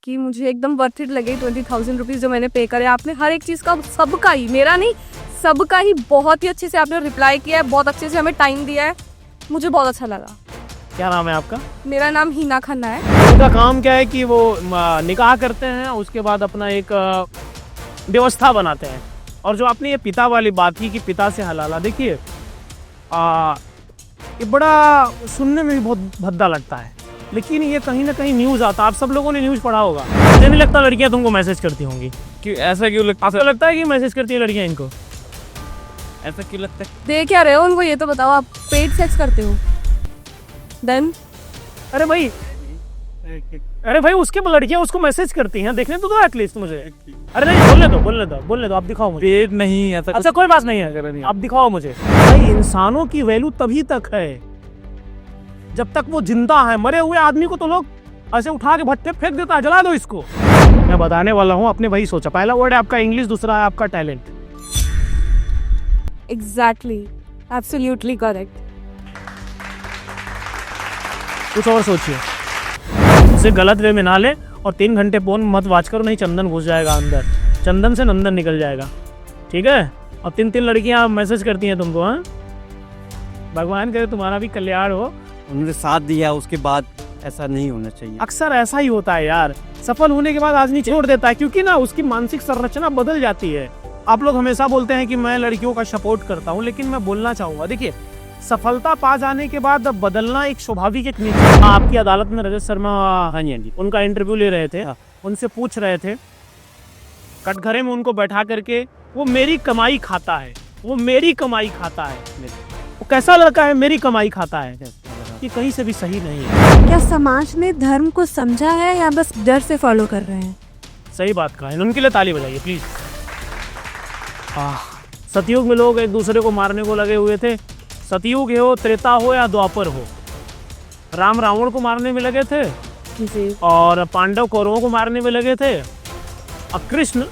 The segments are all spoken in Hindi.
कि मुझे एकदम वर्थ इट लगे 20,000 रुपीज़ जो मैंने पे करे। आपने हर एक चीज़ का, सबका ही, मेरा नहीं, सबका ही बहुत ही अच्छे से आपने रिप्लाई किया है, बहुत अच्छे से हमें टाइम दिया है, मुझे बहुत अच्छा लगा। क्या नाम है आपका? मेरा नाम हिना खन्ना है। उनका काम क्या है कि वो निकाह करते हैं, उसके बाद अपना एक व्यवस्था बनाते हैं। और जो आपने ये पिता वाली बात की कि पिता से हलाला, देखिए ये बड़ा सुनने में भी बहुत भद्दा लगता है, लेकिन ये कहीं ना कहीं न्यूज़ आता है। आप सब लोगों ने न्यूज़ पढ़ा होगा। मुझे नहीं लगता लड़कियां तुमको मैसेज करती होंगी। क्यों ऐसा क्यों लगता आपको लगता है कि मैसेज करती है लड़कियां इनको? ऐसा क्यों लगता है? दे क्या रहे हो उनको, ये तो बताओ। आप पेड सेक्स करते हो? देन अरे भाई उसके लड़कियां उसको मैसेज करती हैं, देखने तो दो एटलीस्ट मुझे। अरे नहीं, बोलने दो आप दिखाओ मुझे। पेट नहीं ऐसा अच्छा कोई बात नहीं है, आप दिखाओ मुझे। भाई इंसानों की वैल्यू तभी तक है जब तक वो जिंदा है। मरे हुए आदमी को तो लोग ऐसे उठा के भट्टे फेंक देता है, जला दो इसको। मैं बताने वाला हूँ, आपने वही सोचा। पहला वर्ड है आपका इंग्लिश, दूसरा है आपका टैलेंट। Exactly, absolutely correct. कुछ और सोचिए, उसे गलत वे में ना ले और 3 घंटे फोन मत वाच करो, नहीं चंदन घुस जाएगा अंदर, चंदन से नंदन निकल जाएगा, ठीक है? और 3 लड़कियां मैसेज करती हैं तुमको। हाँ, भगवान करे तुम्हारा भी कल्याण हो। उन्होंने साथ दिया, उसके बाद ऐसा नहीं होना चाहिए। अक्सर ऐसा ही होता है यार, सफल होने के बाद आदमी छोड़ देता है, क्योंकि ना उसकी मानसिक संरचना बदल जाती है। आप लोग हमेशा बोलते हैं कि मैं लड़कियों का सपोर्ट करता हूँ, लेकिन मैं बोलना चाहूंगा, देखिए सफलता पा जाने के बाद बदलना एक स्वाभाविक एक नीति है। आपकी अदालत में रजत शर्मा, हाँ जी, उनका इंटरव्यू ले रहे थे, उनसे पूछ रहे थे कटघरे में उनको बैठा करके, वो मेरी कमाई खाता है, वो मेरी कमाई खाता है, वो कैसा लड़का है मेरी कमाई खाता है, ये कहीं से भी सही नहीं है। क्या समाज ने धर्म को समझा है या बस डर से फॉलो कर रहे हैं? सही बात कहा है, उनके लिए ताली बजाइए प्लीज। सतयुग में लोग एक दूसरे को मारने को लगे हुए थे। सतयुग हो, त्रेता हो या द्वापर हो, राम रावण को मारने में लगे थे जी। और पांडव कौरवों को मारने में लगे थे, और कृष्ण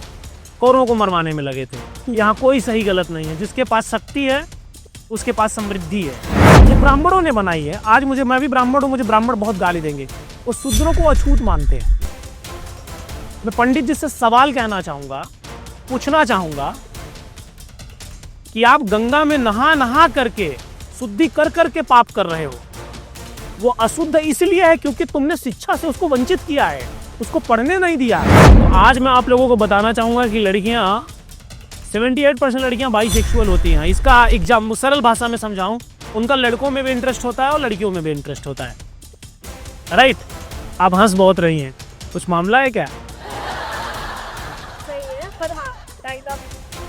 कौरवों को मरवाने में लगे थे। यहाँ कोई सही गलत नहीं है, जिसके पास शक्ति है उसके पास समृद्धि है। ये ब्राह्मणों ने बनाई है। आज मैं भी ब्राह्मण हूँ, मुझे ब्राह्मण बहुत गाली देंगे, वो शूद्रों को अछूत मानते हैं। मैं पंडित जी से सवाल कहना चाहूँगा, पूछना चाहूँगा कि आप गंगा में नहा करके शुद्धि कर करके पाप कर रहे हो। वो अशुद्ध इसलिए है क्योंकि तुमने शिक्षा से उसको वंचित किया है, उसको पढ़ने नहीं दिया। तो आज मैं आप लोगों को बताना चाहूँगा कि लड़कियाँ 78% लड़कियाँ बाइसेक्सुअल होती हैं। इसका एग्जाम सरल भाषा में समझाऊँ, उनका लड़कों में भी इंटरेस्ट होता है और लड़कियों में भी इंटरेस्ट होता है। राइट? आप हंस बहुत रही हैं, कुछ मामला है क्या? सही है, पर हाँ,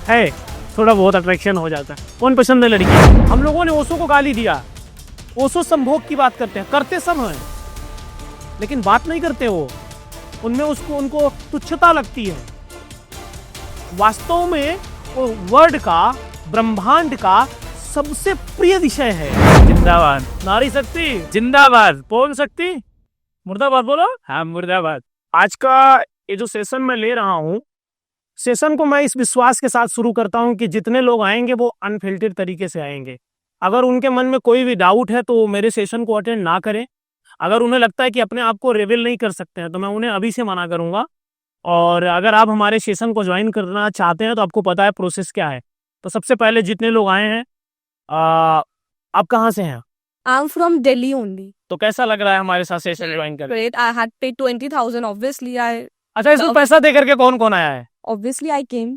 है, थोड़ा बहुत अट्रैक्शन हो जाता है। कौन पसंद है लड़की? हम लोगों ने ओशो को गाली दिया, ओशो संभोग की बात करते हैं, करते सब हैं लेकिन बात नहीं करते वो, उनमें उनको तुच्छता लगती है। वास्तव में वो वर्ड का, ब्रह्मांड का सबसे प्रिय विषय है। जिंदाबाद नारी शक्ति जिंदाबाद। पवन शक्ति मुर्दाबाद बोलो। हाँ मुर्दाबाद। आज का ये जो सेशन मैं ले रहा हूँ, सेशन को मैं इस विश्वास के साथ शुरू करता हूं कि जितने लोग आएंगे वो अनफिल्टर्ड तरीके से आएंगे। अगर उनके मन में कोई भी डाउट है तो वो मेरे सेशन को अटेंड ना करें। अगर उन्हें लगता है कि अपने आप को रिवील नहीं कर सकते हैं तो मैं उन्हें अभी से मना करूंगा। और अगर आप हमारे सेशन को ज्वाइन करना चाहते हैं तो आपको पता है प्रोसेस क्या है। तो सबसे पहले जितने लोग आए हैं, आप कहाँ से हैं? आई एम फ्रॉम दिल्ली ओनली। तो कैसा लग रहा है हमारे साथ सेशन ज्वाइन करके? Great, I had paid 20,000 obviously अच्छा, इसमें पैसा दे करके कौन कौन आया है? I came।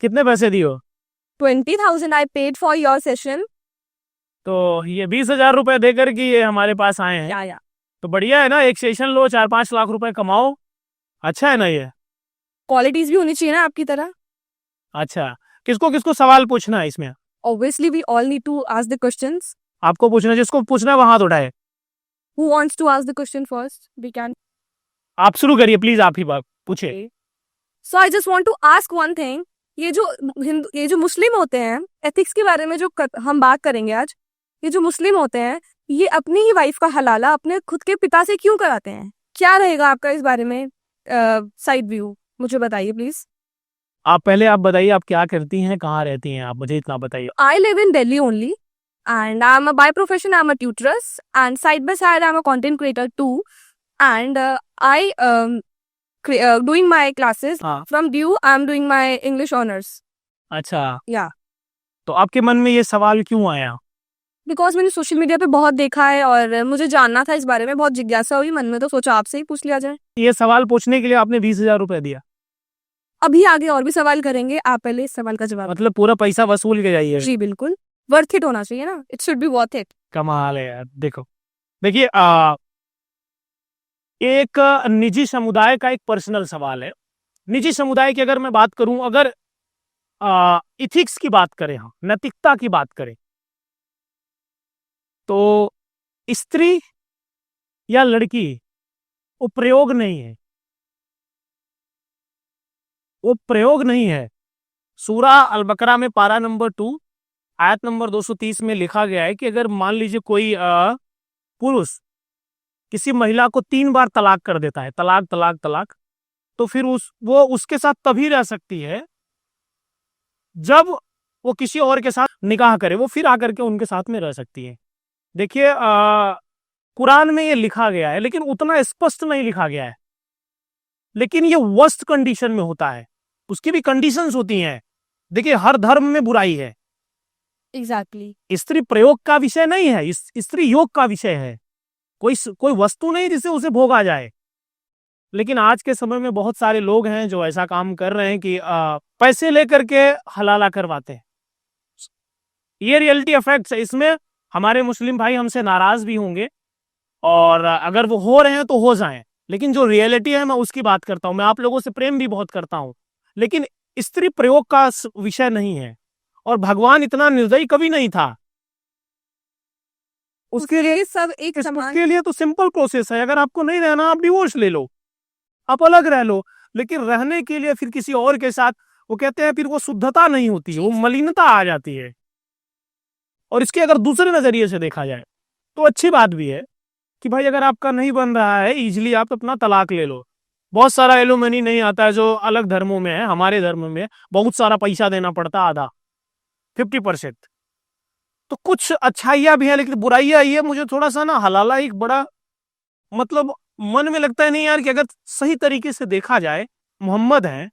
कितने पैसे दियो? 20,000 I paid for your session। तो ये 20,000 रुपए देकर के ये हमारे पास आए हैं। या तो बढ़िया है ना, एक सेशन लो, 4-5 लाख रुपए कमाओ, अच्छा है ना ये? क्वालिटीज भी होनी चाहिए ना आपकी तरह। अच्छा, किसको किसको सवाल पूछना है इसमें? Obviously we all need to ask the questions। आपको पूछना, जिसको पूछना है वहां हाथ उठाए। Who wants to ask the question first? We can। आप शुरू करिए प्लीज, आप ही बात पूछिए। So I just want to ask one thing। ये जो मुस्लिम होते हैं, एथिक्स के बारे में जो हम बात करेंगे आज, ये जो मुस्लिम होते हैं ये अपनी ही वाइफ का हलाला अपने खुद के पिता से क्यों कराते हैं? क्या रहेगा आपका इस बारे में साइड व्यू, मुझे बताइए प्लीज। आप बताइए आप क्या करती हैं, कहाँ रहती हैं आप, मुझे इतना बताइए। I live in Delhi only and I'm by profession I'm a tutoress and side by side I'm a content creator too and I doing my classes हाँ from DU. I'm doing my English honors. अच्छा, Yeah. तो आपके मन में ये सवाल क्यों आया? बिकॉज मैंने सोशल मीडिया पे बहुत देखा है और मुझे जानना था इस बारे में, बहुत जिज्ञासा हुई मन में, तो सोचा आपसे ही पूछ लिया जाए। ये सवाल पूछने के लिए आपने 20,000 रुपए दिया, अभी आगे और भी सवाल करेंगे, आप पहले इस सवाल का जवाब मतलब पूरा पैसा वसूल के जाइए। जी बिल्कुल, वर्थ इट होना चाहिए ना, it should be worth it. कमाल है यार। देखो, देखिए, एक निजी समुदाय का एक पर्सनल सवाल है। निजी समुदाय की अगर मैं बात करूं, अगर इथिक्स की बात करें, हम नैतिकता की बात करें, तो स्त्री या लड़की वो प्रयोग नहीं है, वो प्रयोग नहीं है। सूरा अल बकरा में पारा नंबर 2 आयत नंबर 230 में लिखा गया है कि अगर मान लीजिए कोई पुरुष किसी महिला को 3 बार तलाक कर देता है, तलाक तलाक तलाक, तो फिर वो उसके साथ तभी रह सकती है जब वो किसी और के साथ निकाह करे, वो फिर आकर के उनके साथ में रह सकती है। देखिए, कुरान में ये लिखा गया है, लेकिन उतना स्पष्ट नहीं लिखा गया है, लेकिन ये वर्स्ट कंडीशन में होता है, उसकी भी कंडीशंस होती हैं। देखिए, हर धर्म में बुराई है। एग्जैक्टली। स्त्री प्रयोग का विषय नहीं है, स्त्री योग का विषय है। कोई वस्तु नहीं जिससे उसे भोगा जाए। लेकिन आज के समय में बहुत सारे लोग हैं जो ऐसा काम कर रहे हैं कि पैसे लेकर के हलाला करवाते हैं। ये रियलिटी इफेक्ट्स है। इसमें हमारे मुस्लिम भाई हमसे नाराज भी होंगे, और अगर वो हो रहे हैं तो हो जाएं, लेकिन जो रियलिटी है मैं उसकी बात करता हूं। मैं आप लोगों से प्रेम भी बहुत करता हूं, लेकिन स्त्री प्रयोग का विषय नहीं है, और भगवान इतना निर्दयी कभी नहीं था। उसके लिए सब एक समान। उसके लिए तो सिंपल प्रोसेस है। अगर आपको नहीं रहना, आप डिवोर्स ले लो, आप अलग रह लो, लेकिन रहने के लिए फिर किसी और के साथ, वो कहते हैं फिर वो शुद्धता नहीं होती है, वो मलिनता आ जाती है। और इसके अगर दूसरे नजरिए से देखा जाए तो अच्छी बात भी है कि भाई अगर आपका नहीं बन रहा है इजीली, आप अपना तलाक ले लो। बहुत सारा एलुमनी नहीं आता है जो अलग धर्मों में है। हमारे धर्म में बहुत सारा पैसा देना पड़ता, आधा 50%। तो कुछ अच्छाइयां भी है, लेकिन बुराइयां ये मुझे थोड़ा सा ना हलाला एक बड़ा, मतलब मन में लगता है नहीं यार, कि अगर सही तरीके से देखा जाए, मोहम्मद हैं,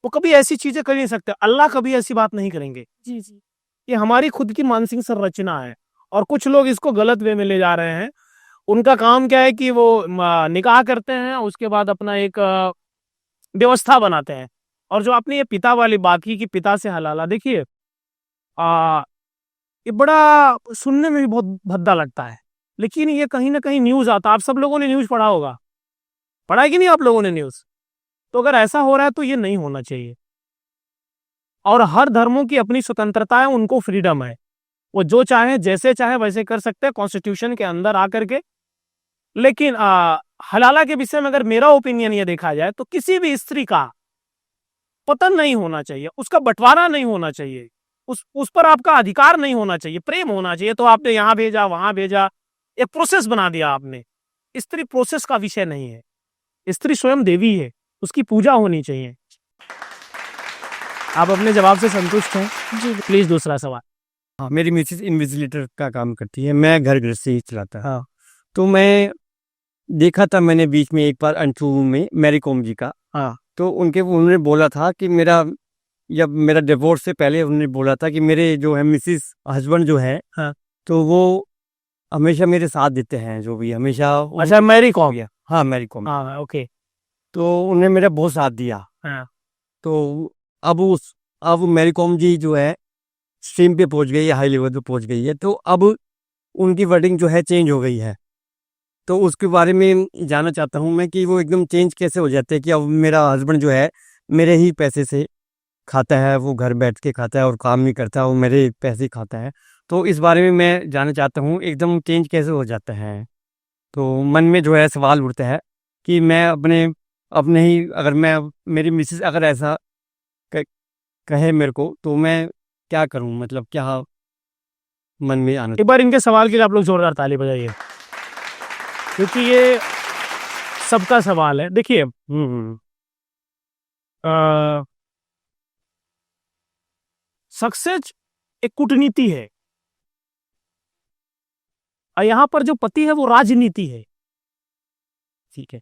वो कभी ऐसी चीजें कर नहीं सकते, अल्लाह कभी ऐसी बात नहीं करेंगे। जी जी। ये हमारी खुद की मानसिक संरचना है, और कुछ लोग इसको गलत वे में ले जा रहे हैं। उनका काम क्या है कि वो निकाह करते हैं, उसके बाद अपना एक व्यवस्था बनाते हैं। और जो आपने ये पिता वाली बात की कि पिता से हलाला, देखिए, ये बड़ा सुनने में भी बहुत भद्दा लगता है, लेकिन ये कहीं ना कहीं न्यूज आता है। आप सब लोगों ने न्यूज पढ़ा होगा, पढ़ा है कि नहीं आप लोगों ने न्यूज? तो अगर ऐसा हो रहा है तो ये नहीं होना चाहिए। और हर धर्मों की अपनी स्वतंत्रता है, उनको फ्रीडम है, वो जो चाहे जैसे चाहे वैसे कर सकते हैं कॉन्स्टिट्यूशन के अंदर आकर के। लेकिन हलाला के विषय में अगर मेरा ओपिनियन ये देखा जाए तो किसी भी स्त्री का पतन नहीं होना चाहिए, उसका बंटवारा नहीं होना चाहिए, उस पर आपका अधिकार नहीं होना चाहिए, प्रेम होना चाहिए। तो आपने यहाँ भेजा, वहां भेजा, एक प्रोसेस बना दिया आपने। स्त्री प्रोसेस का विषय नहीं है, स्त्री स्वयं देवी है, उसकी पूजा होनी चाहिए। आप अपने जवाब से संतुष्ट हैं? जी प्लीज दूसरा सवाल। हाँ, मेरी मिसेज इन्विजिलेटर का काम करती है, मैं घर गृहस्थी ही चलाता है। हाँ। तो मैं देखा था, मैंने बीच में एक बार इंटरव्यू में मैरी कॉम जी का, हाँ। तो उन्होंने बोला था कि मेरा डिवोर्स से पहले उन्होंने बोला था कि मेरे जो है मिसेस हस्बैंड जो है, हाँ। तो वो हमेशा मेरे साथ देते हैं, जो भी हमेशा। अच्छा, मैरी कॉम। हाँ, मैरी कॉम। हाँ, ओके। तो उन्होंने मेरा बहुत साथ दिया। हाँ। तो अब मैरी कॉम जी जो है स्ट्रीम पे पहुंच गई है, हाई लेवल पे पहुंच गई है, तो अब उनकी वर्डिंग जो है चेंज हो गई है। तो उसके बारे में जानना चाहता हूं मैं कि वो एकदम चेंज कैसे हो जाते हैं कि अब मेरा हस्बैंड जो है मेरे ही पैसे से खाता है, वो घर बैठ के खाता है और काम नहीं करता, वो मेरे पैसे खाता है। तो इस बारे में मैं जानना चाहता हूँ एकदम चेंज कैसे हो जाता है। तो मन में जो है सवाल उठता है कि मैं अपने ही, अगर मेरी मिसेस अगर ऐसा कहे मेरे को, तो मैं क्या करूं, मतलब क्या मन में आना। एक बार इनके सवाल के लिए आप लोग जोरदार ताली बजाइए, क्योंकि ये सबका सवाल है। देखिए, सक्सेस एक कूटनीति है, और यहां पर जो पति है वो राजनीति है। ठीक है।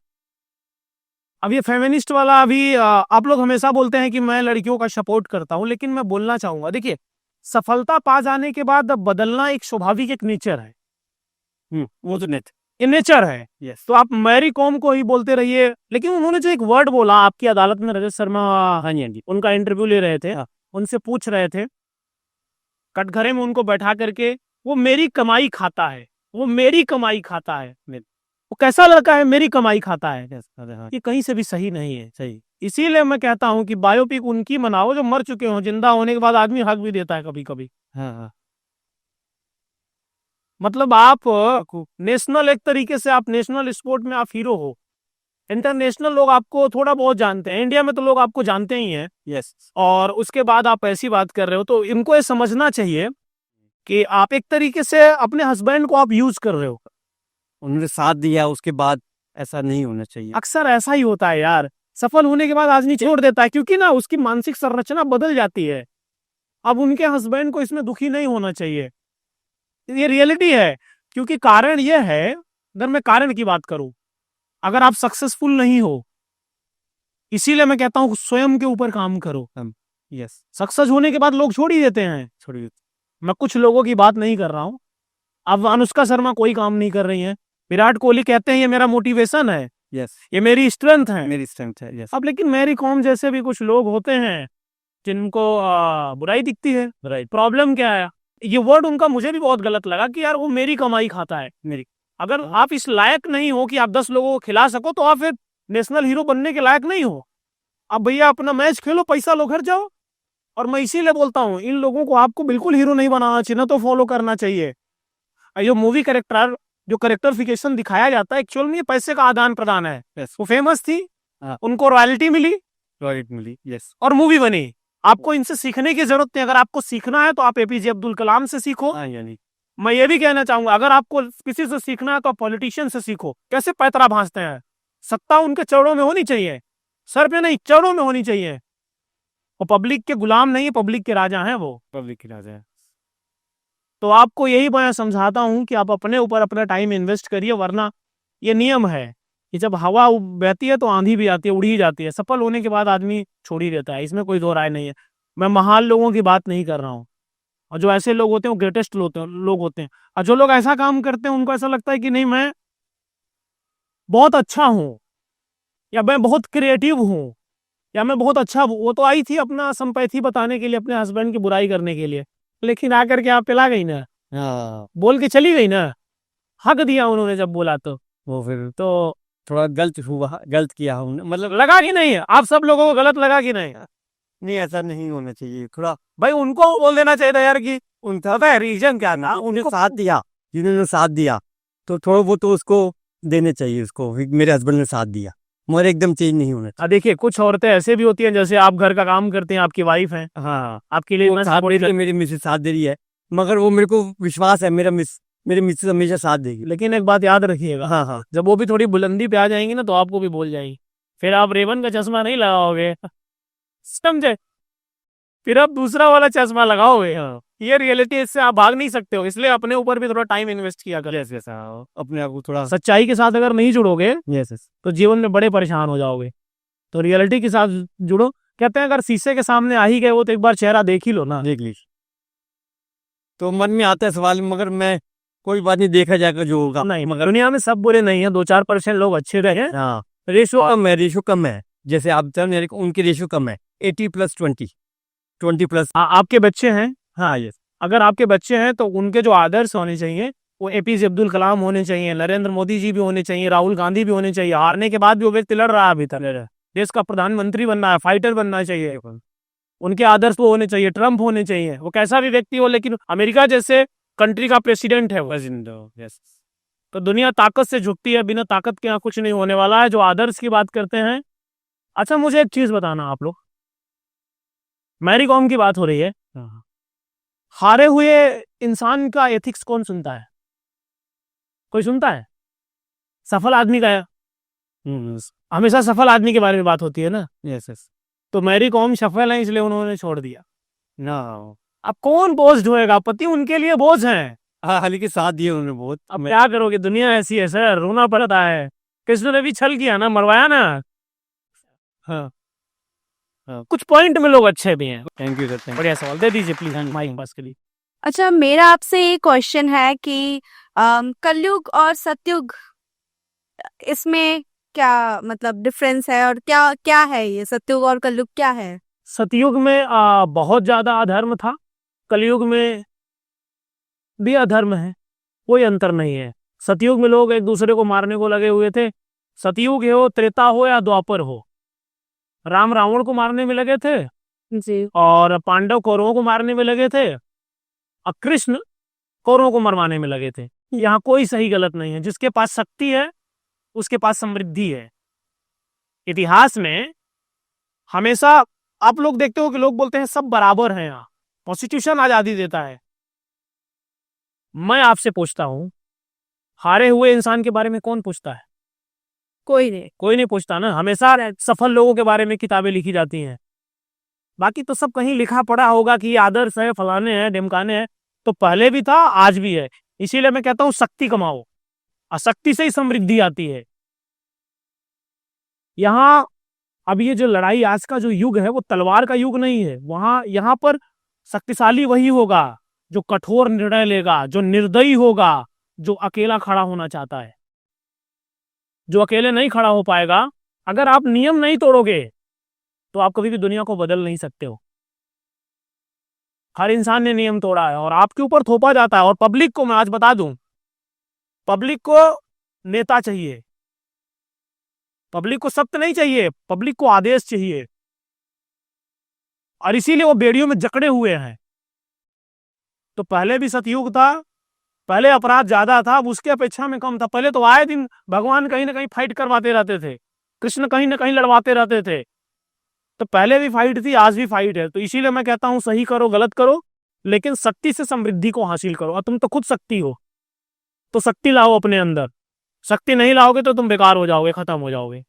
अब ये फेमिनिस्ट वाला अभी आप लोग हमेशा बोलते हैं कि मैं लड़कियों का सपोर्ट करता हूं, लेकिन मैं बोलना चाहूंगा, देखिए सफलता पा जाने के बाद अब बदलना एक स्वाभाविक एक नेचर है, वो तो नेट। ये नेचर है। यस। तो आप मैरी कॉम को ही बोलते रहिए, लेकिन उन्होंने जो एक वर्ड बोला आपकी अदालत में, रजत शर्मा हाँ जी, हाँ जी। उनका इंटरव्यू ले रहे थे, हाँ। उनसे पूछ रहे थे कटघरे में उनको बैठा करके, वो मेरी कमाई खाता है, वो मेरी कमाई खाता है, वो कैसा लड़का है मेरी कमाई खाता है, हाँ, ये कहीं से भी सही नहीं है। सही। इसीलिए मैं कहता हूं कि बायोपिक उनकी बनाओ जो मर चुके हों, जिंदा होने के बाद आदमी हक भी देता है कभी कभी। हाँ, हाँ। मतलब आप नेशनल, एक तरीके से आप नेशनल स्पोर्ट में आप हीरो हो, इंटरनेशनल लोग आपको थोड़ा बहुत जानते हैं, इंडिया में तो लोग आपको जानते ही हैं। यस। और उसके बाद आप ऐसी बात कर रहे हो, तो इनको ये समझना चाहिए कि आप एक तरीके से अपने हस्बैंड को आप यूज कर रहे हो। उन्होंने साथ दिया, उसके बाद ऐसा नहीं होना चाहिए। अक्सर ऐसा ही होता है यार, सफल होने के बाद आदमी छोड़ देता है, क्योंकि ना उसकी मानसिक संरचना बदल जाती है। अब उनके हस्बैंड को इसमें दुखी नहीं होना चाहिए, ये रियलिटी है। क्योंकि कारण ये है, अगर मैं कारण की बात करूं, अगर आप सक्सेसफुल नहीं हो, इसीलिए मैं कहता हूं स्वयं के ऊपर काम करो। यस। सक्सेस होने के बाद लोग छोड़ ही देते हैं। छोड़िए। मैं कुछ लोगों की बात नहीं कर रहा हूं। अब अनुष्का शर्मा कोई काम नहीं कर रही हैं, विराट कोहली कहते हैं ये मेरा मोटिवेशन है, यस। ये मेरी स्ट्रेंथ है। मेरी स्ट्रेंथ है। यस। अब लेकिन मैरी कॉम जैसे भी कुछ लोग होते हैं जिनको बुराई दिखती है। राइट। प्रॉब्लम क्या है, ये वर्ड उनका मुझे भी बहुत गलत लगा कि यार वो मेरी कमाई खाता है। मेरी। अगर आप इस लायक नहीं हो कि आप 10 लोगों को खिला सको, तो आप फिर नेशनल हीरो बनने के लायक नहीं हो। अब भैया अपना मैच खेलो, पैसा लो, घर जाओ। और मैं इसीलिए बोलता हूँ इन लोगों को आपको बिल्कुल हीरो नहीं बनाना चाहिए, ना तो फॉलो करना चाहिए। जो मूवी कैरेक्टर, जो कैरेक्टरिफिकेशन दिखाया जाता है, एक्चुअल में ये पैसे का आदान प्रदान है। यस। वो फेमस थी, हाँ। उनको रॉयल्टी मिली रॉयल्टी मिली। यस। और मूवी बनी। आपको इनसे सीखने की जरूरत नहीं। अगर आपको सीखना है तो आप एपीजे अब्दुल कलाम से सीखो। हाँ, यानी मैं ये भी कहना चाहूंगा, अगर आपको किसी से सीखना है तो आप पॉलिटिशियन से सीखो, कैसे पैतरा भांजते हैं। सत्ता उनके चरणों में होनी चाहिए, सर पे नहीं, चरणों में होनी चाहिए। वो पब्लिक के गुलाम नहीं, पब्लिक के राजा हैं वो। पब्लिक की राजा है। तो आपको यही मैं समझाता हूं कि आप अपने ऊपर अपना टाइम इन्वेस्ट करिए, वरना ये नियम है कि जब हवा बहती है तो आंधी भी आती है, उड़ ही जाती है। सफल होने के बाद आदमी छोड़ ही देता है, इसमें कोई दो राय नहीं है। मैं महान लोगों की बात नहीं कर रहा हूँ, और जो ऐसे लोग होते हैं वो ग्रेटेस्ट लोग होते हैं। और जो लोग ऐसा काम करते हैं उनको ऐसा लगता है कि नहीं मैं बहुत अच्छा हूँ, या मैं बहुत क्रिएटिव हूँ, या मैं बहुत अच्छा हूँ। वो तो आई थी अपना संपैथी बताने के लिए, अपने हस्बैंड की बुराई करने के लिए, लेकिन आकर के आप पिला गई ना, हाँ, बोल के चली गई ना, हक दिया उन्होंने जब बोला तो वो फिर तो थोड़ा गलत हुआ, गलत किया हमने, मतलब लगा कि नहीं, आप सब लोगों को गलत लगा कि नहीं? नहीं, ऐसा नहीं होना चाहिए। थोड़ा भाई उनको बोल देना चाहिए था यार कि उनका पता है रीजन क्या था, उन्हें उनको साथ दिया, जिन्होंने साथ दिया तो थोड़ा वो तो उसको देने चाहिए उसको। मेरे हस्बैंड ने साथ दिया, मगर एकदम चेंज नहीं होना चाहिए। देखिए कुछ औरतें ऐसे भी होती हैं, जैसे आप घर का काम करते हैं, आपकी वाइफ हैं, हाँ, आपके लिए वो साथ दे रही है, मेरी मिसेज साथ दे रही है, मगर वो मेरे को विश्वास है मेरी मिसेज हमेशा साथ देगी। लेकिन एक बात याद रखिएगा, हाँ, हाँ, जब वो भी थोड़ी बुलंदी पे आ जाएंगी ना, तो आपको भी बोल जाएंगी, फिर आप रेवन का चश्मा नहीं लगाओगे, समझे, फिर आप दूसरा वाला चश्मा लगाओगे। ये रियलिटी, इससे आप भाग नहीं सकते हो। इसलिए अपने ऊपर भी थोड़ा टाइम इन्वेस्ट किया करें। यस, यस, हाँ, अपने आप को थोड़ा सच्चाई के साथ अगर नहीं जुड़ोगे यस, यस, तो जीवन में बड़े परेशान हो जाओगे। तो रियलिटी के साथ जुड़ो। कहते हैं अगर शीशे के सामने आ ही गए वो, तो एक बार चेहरा देख ही लो ना। देख लीजिए। तो मन में आता है सवाल, मगर मैं कोई बात नहीं, देखा जाएगा जो होगा। नहीं, मगर दुनिया में सब बुरे नहीं है, 2-4% लोग अच्छे रहे। हाँ, रेशो कम है, जैसे आप उनकी रेशो कम है, 80+20, 20+। आपके बच्चे हैं, हाँ, यस, अगर आपके बच्चे हैं तो उनके जो आदर्श होने चाहिए वो एपीजे अब्दुल कलाम होने चाहिए, नरेंद्र मोदी जी भी होने चाहिए, राहुल गांधी भी होने चाहिए। हारने के बाद भी वो व्यक्ति लड़ रहा है, अभी तक देश का प्रधानमंत्री बनना है, फाइटर बनना चाहिए। उनके आदर्श वो होने चाहिए, ट्रम्प होने चाहिए, वो कैसा भी व्यक्ति हो, लेकिन अमेरिका जैसे कंट्री का प्रेसिडेंट है वो। यस। तो दुनिया ताकत से झुकती है, बिना ताकत के यहाँ कुछ नहीं होने वाला है। जो आदर्श की बात करते हैं, अच्छा मुझे एक चीज बताना, आप लोग, मैरी कॉम की बात हो रही है, हारे हुए इंसान का एथिक्स कौन सुनता है? कोई सुनता है? सफल आदमी का है, हमेशा सफल आदमी के बारे में बात होती है ना। यस, यस, तो मैरी कॉम सफल है, इसलिए उन्होंने छोड़ दिया ना। अब कौन बोझ ढोएगा? पति उनके लिए बोझ है। हाँ, हालांकि साथ दिए उन्होंने बहुत। अब क्या करोगे, दुनिया ऐसी है सर, रोना पड़ता है। कृष्ण ने भी छल किया ना, मरवाया ना। हाँ हाँ, कुछ पॉइंट में लोग अच्छे भी हैं। थैंक यू सर, थैंक बढ़िया सवाल दे दीजिए प्लीज माइक पास के लिए। अच्छा, मेरा आपसे ये क्वेश्चन है कि कलयुग और सतयुग, इसमें क्या मतलब डिफरेंस है, और क्या क्या है ये सतयुग और कलयुग क्या है? सतयुग में बहुत ज्यादा अधर्म था, कलयुग में भी अधर्म है, कोई अंतर नहीं है। सतयुग में लोग एक दूसरे को मारने को लगे हुए थे। सतयुग हो, त्रेता हो या द्वापर हो, राम रावण को मारने में लगे थे जी। और पांडव कौरवों को मारने में लगे थे और कृष्ण कौरवों को मरवाने में लगे थे। यहाँ कोई सही गलत नहीं है। जिसके पास शक्ति है उसके पास समृद्धि है। इतिहास में हमेशा आप लोग देखते हो कि लोग बोलते हैं सब बराबर हैं, यहाँ कॉन्स्टिट्यूशन आजादी देता है। मैं आपसे पूछता हूं, हारे हुए इंसान के बारे में कौन पूछता है? कोई नहीं। कोई नहीं पूछता ना। हमेशा सफल लोगों के बारे में किताबें लिखी जाती हैं। बाकी तो सब कहीं लिखा पड़ा होगा कि ये आदर्श है, फलाने हैं, ढिमकाने हैं। तो पहले भी था, आज भी है। इसीलिए मैं कहता हूं शक्ति कमाओ, अशक्ति से ही समृद्धि आती है। यहाँ अब ये जो लड़ाई, आज का जो युग है वो तलवार का युग नहीं है। यहाँ पर शक्तिशाली वही होगा जो कठोर निर्णय लेगा, जो निर्दयी होगा, जो अकेला खड़ा होना चाहता है। जो अकेले नहीं खड़ा हो पाएगा, अगर आप नियम नहीं तोड़ोगे तो आप कभी भी दुनिया को बदल नहीं सकते हो। हर इंसान ने नियम तोड़ा है और आपके ऊपर थोपा जाता है। और पब्लिक को मैं आज बता दूं, पब्लिक को नेता चाहिए, पब्लिक को सत्य नहीं चाहिए, पब्लिक को आदेश चाहिए। और इसीलिए वो बेड़ियों में जकड़े हुए हैं। तो पहले भी सतयुग था, पहले अपराध ज्यादा था, अब उसके अपेक्षा में कम था। पहले तो आए दिन भगवान कहीं ना कहीं फाइट करवाते रहते थे, कृष्ण कहीं ना कहीं लड़वाते रहते थे। तो पहले भी फाइट थी, आज भी फाइट है। तो इसीलिए मैं कहता हूं सही करो गलत करो, लेकिन शक्ति से समृद्धि को हासिल करो। और तुम तो खुद शक्ति हो, तो शक्ति लाओ अपने अंदर। शक्ति नहीं लाओगे तो तुम बेकार हो जाओगे, खत्म हो जाओगे।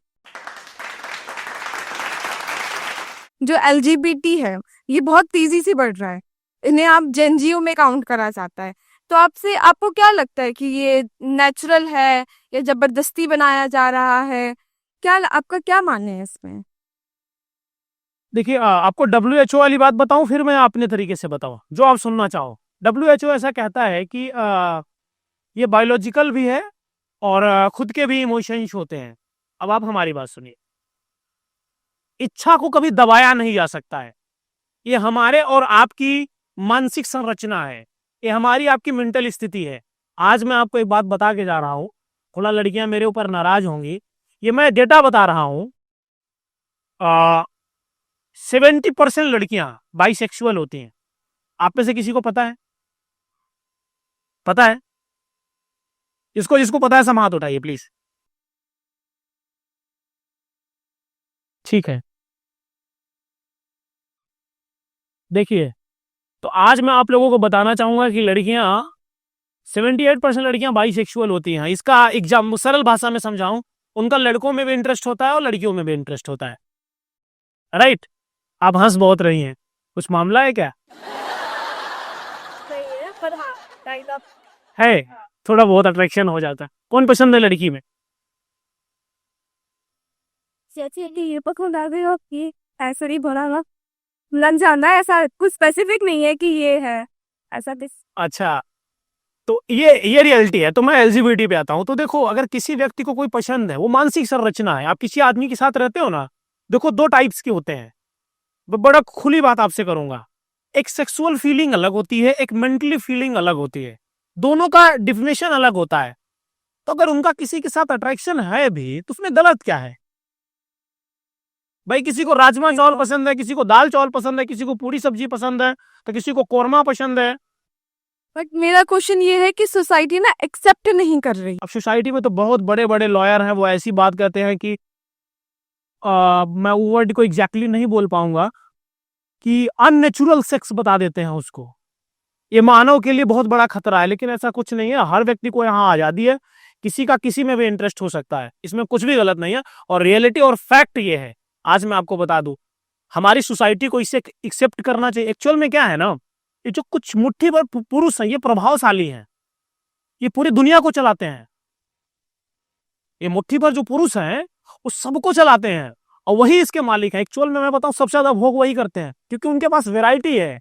जो LGBT है ये बहुत तेजी से बढ़ रहा है, इन्हें आप जेनजीओ में काउंट करा जाता है। तो आपको क्या लगता है कि ये नेचुरल है या जबरदस्ती बनाया जा रहा है? आपका क्या मानना है इसमें? देखिए, आपको WHO वाली बात बताऊं, फिर मैं अपने तरीके से बताऊं जो आप सुनना चाहो। WHO ऐसा कहता है कि ये बायोलॉजिकल भी है और खुद के भी इमोशंस होते हैं। अब आप हमारी बात सुनिए, इच्छा को कभी दबाया नहीं जा सकता है। ये हमारे और आपकी मानसिक संरचना है, ये हमारी आपकी मेंटल स्थिति है। आज मैं आपको एक बात बता के जा रहा हूं, थोड़ा लड़कियां मेरे ऊपर नाराज होंगी, ये मैं डेटा बता रहा हूं। 70% लड़कियां बाइसेक्सुअल होती हैं। आप में से किसी को पता है? पता है? जिसको पता है सब हाथ उठाइए प्लीज। ठीक है, देखिए, तो आज मैं आप लोगों को बताना चाहूंगा कि लड़कियां 78% लड़कियां बाइसेक्सुअल होती हैं। इसका एग्जाम सरल भाषा में समझाऊं, उनका लड़कों में भी इंटरेस्ट होता है और लड़कियों में भी इंटरेस्ट होता है। राइट? आप हंस बहुत रही हैं, कुछ मामला है क्या? है, थोड़ा बहुत अट्रैक्शन हो जाता है। कौन पसंद है लड़की में? ये पकड़ आ गई आपकी, ऐसा नहीं बोला ना, लग जाना है। ऐसा कुछ स्पेसिफिक नहीं है कि ये है ऐसा। अच्छा, तो ये रियलिटी है। तो मैं LGBT पे आता हूं। तो देखो, अगर किसी व्यक्ति को कोई पसंद है, वो मानसिक संरचना है। आप किसी आदमी के साथ रहते हो ना, देखो 2 टाइप्स के होते हैं। बड़ा खुली बात आपसे करूंगा, एक सेक्सुअल फीलिंग अलग होती है, एक मेंटली फीलिंग अलग होती है। दोनों का डिफिनेशन अलग होता है। तो अगर उनका किसी के साथ अट्रैक्शन है भी तो उसमें गलत क्या है भाई? किसी को राजमा चावल पसंद है, किसी को दाल चावल पसंद है, किसी को पूरी सब्जी पसंद है, तो किसी को कोरमा पसंद है। बट मेरा क्वेश्चन ये है कि सोसाइटी ना एक्सेप्ट नहीं कर रही। अब सोसाइटी में तो बहुत बड़े बड़े लॉयर हैं, वो ऐसी बात कहते हैं कि मैं वो वर्ड को एग्जैक्टली नहीं बोल पाऊंगा, कि अननेचुरल सेक्स बता देते हैं उसको। ये मानव के लिए बहुत बड़ा खतरा है, लेकिन ऐसा कुछ नहीं है। हर व्यक्ति को यहाँ आजादी है, किसी का किसी में भी इंटरेस्ट हो सकता है, इसमें कुछ भी गलत नहीं है। और रियलिटी और फैक्ट ये है, आज मैं आपको बता दूं, हमारी सोसाइटी को इसे एक्सेप्ट करना चाहिए। एक्चुअल में क्या है ना, ये जो कुछ मुट्ठी भर पुरुष हैं, ये प्रभावशाली हैं, ये पूरी दुनिया को चलाते हैं। ये मुट्ठी भर जो पुरुष हैं वो सबको चलाते हैं और वही इसके मालिक हैं। एक्चुअल में मैं बताऊं सबसे ज्यादा भोग वही करते हैं, क्योंकि उनके पास वैरायटी है।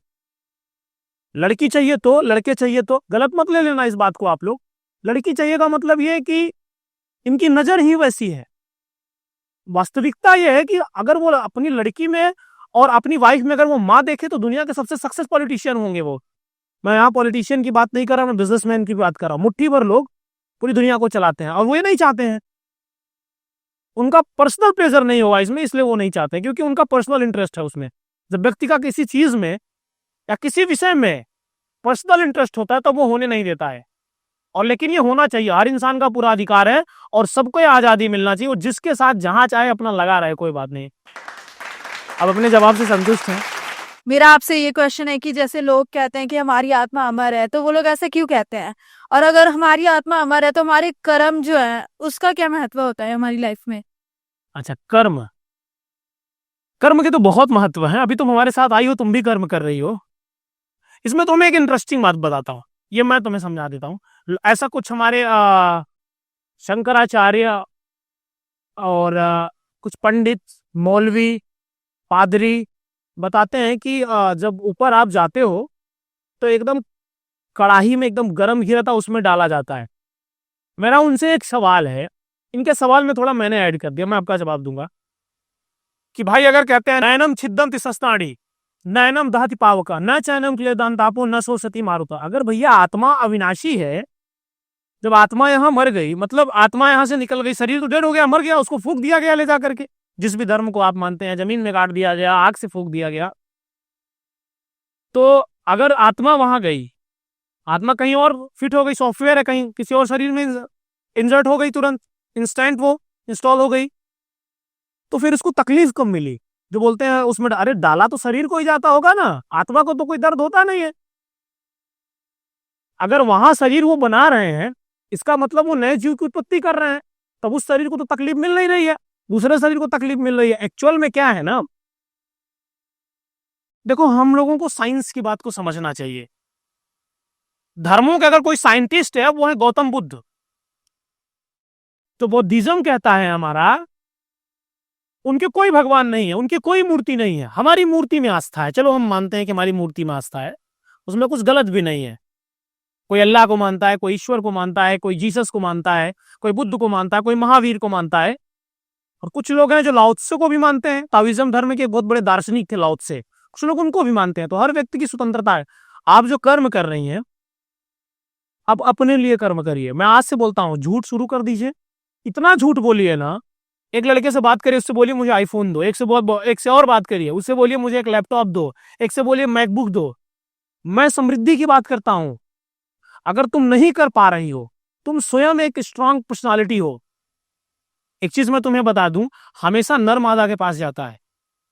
लड़की चाहिए तो, लड़के चाहिए तो, गलत मत ले लेना इस बात को आप लोग। लड़की चाहिए का मतलब ये है कि इनकी नजर ही वैसी है। वास्तविकता ये है कि अगर वो अपनी लड़की में और अपनी वाइफ में अगर वो माँ देखे तो दुनिया के सबसे सक्सेस पॉलिटिशियन होंगे वो। मैं यहाँ पॉलिटिशियन की बात नहीं कर रहा, मैं बिजनेसमैन की बात कर रहा हूँ। मुट्ठी भर लोग पूरी दुनिया को चलाते हैं और वो ये नहीं चाहते हैं, उनका पर्सनल प्लेजर नहीं होगा इसमें, इसलिए वो नहीं चाहते, क्योंकि उनका पर्सनल इंटरेस्ट है उसमें। जब व्यक्ति का किसी चीज में या किसी विषय में पर्सनल इंटरेस्ट होता है तो वो होने नहीं देता है। और लेकिन ये होना चाहिए, हर इंसान का पूरा अधिकार है और सबको ये आजादी मिलना चाहिए, और जिसके साथ जहां चाहे अपना लगा रहे, कोई बात नहीं। अब अपने जवाब से संतुष्ट हैं? मेरा आपसे ये क्वेश्चन है कि जैसे लोग कहते हैं कि हमारी आत्मा अमर है, तो वो लोग ऐसे क्यों कहते हैं? और अगर हमारी आत्मा अमर है तो हमारे कर्म जो है उसका क्या महत्व होता है हमारी लाइफ में? अच्छा, कर्म, कर्म के तो बहुत महत्व है। अभी तुम हमारे साथ आई हो, तुम भी कर्म कर रही हो। इसमें तो मैं एक इंटरेस्टिंग बात बताता हूँ, ये मैं तुम्हें समझा देता हूँ। ऐसा कुछ हमारे शंकराचार्य और कुछ पंडित, मौलवी, पादरी बताते हैं कि जब ऊपर आप जाते हो तो एकदम कड़ाही में एकदम गर्म घी रहता है, उसमें डाला जाता है। मेरा उनसे एक सवाल है, इनके सवाल में थोड़ा मैंने ऐड कर दिया, मैं आपका जवाब दूंगा कि भाई अगर कहते हैं नयनम छिद्दंति सस्ताड़ी नयनम दहति पावका न चैनम क्लेदांतापो न सोसति मारुता, अगर भैया आत्मा अविनाशी है, जब आत्मा यहाँ मर गई मतलब आत्मा यहाँ से निकल गई, शरीर तो डेड हो गया, मर गया, उसको फूंक दिया गया ले जा करके, जिस भी धर्म को आप मानते हैं, जमीन में काट दिया गया, आग से फूंक दिया गया। तो अगर आत्मा वहां गई, आत्मा कहीं और फिट हो गई, सॉफ्टवेयर है कहीं किसी और शरीर में इंसर्ट हो गई, तुरंत इंस्टेंट वो इंस्टॉल हो गई, तो फिर उसको तकलीफ कब मिली? जो बोलते हैं उसमें, अरे डाला तो शरीर को ही जाता होगा ना, आत्मा को तो कोई दर्द होता नहीं है। अगर वहां शरीर वो बना रहे हैं, इसका मतलब वो नए जीव की उत्पत्ति कर रहे हैं, तब उस शरीर को तो तकलीफ मिल नहीं रही है, दूसरे शरीर को तकलीफ मिल रही है। एक्चुअल में क्या है ना, देखो हम लोगों को साइंस की बात को समझना चाहिए। धर्मों के अगर कोई साइंटिस्ट है वो है गौतम बुद्ध। तो बौद्धिज्म कहता है हमारा, उनके कोई भगवान नहीं है, उनकी कोई मूर्ति नहीं है, हमारी मूर्ति में आस्था है। चलो हम मानते हैं कि हमारी मूर्ति में आस्था है, उसमें कुछ गलत भी नहीं है। कोई अल्लाह को मानता है, कोई ईश्वर को मानता है, कोई जीसस को मानता है, कोई बुद्ध को मानता है, कोई महावीर को मानता है, और कुछ लोग हैं जो लाओ त्से को भी मानते हैं। ताओइज्म धर्म के बहुत बड़े दार्शनिक थे लाओ त्से, कुछ लोग उनको भी मानते हैं। तो हर व्यक्ति की स्वतंत्रता है। आप जो कर्म कर रही हैं, आप अपने लिए कर्म करिए। मैं आज से बोलता हूँ, झूठ शुरू कर दीजिए, इतना झूठ बोलिए ना। एक लड़के से बात करिए, उससे बोलिए मुझे आईफोन दो, एक से और बात करिए, उससे बोलिए मुझे एक लैपटॉप दो, एक से बोलिए मैकबुक दो। मैं समृद्धि की बात करता हूं। अगर तुम नहीं कर पा रही हो, तुम स्वयं एक स्ट्रांग पर्सनालिटी हो। एक चीज मैं तुम्हें बता दूं, हमेशा नर मादा के पास जाता है,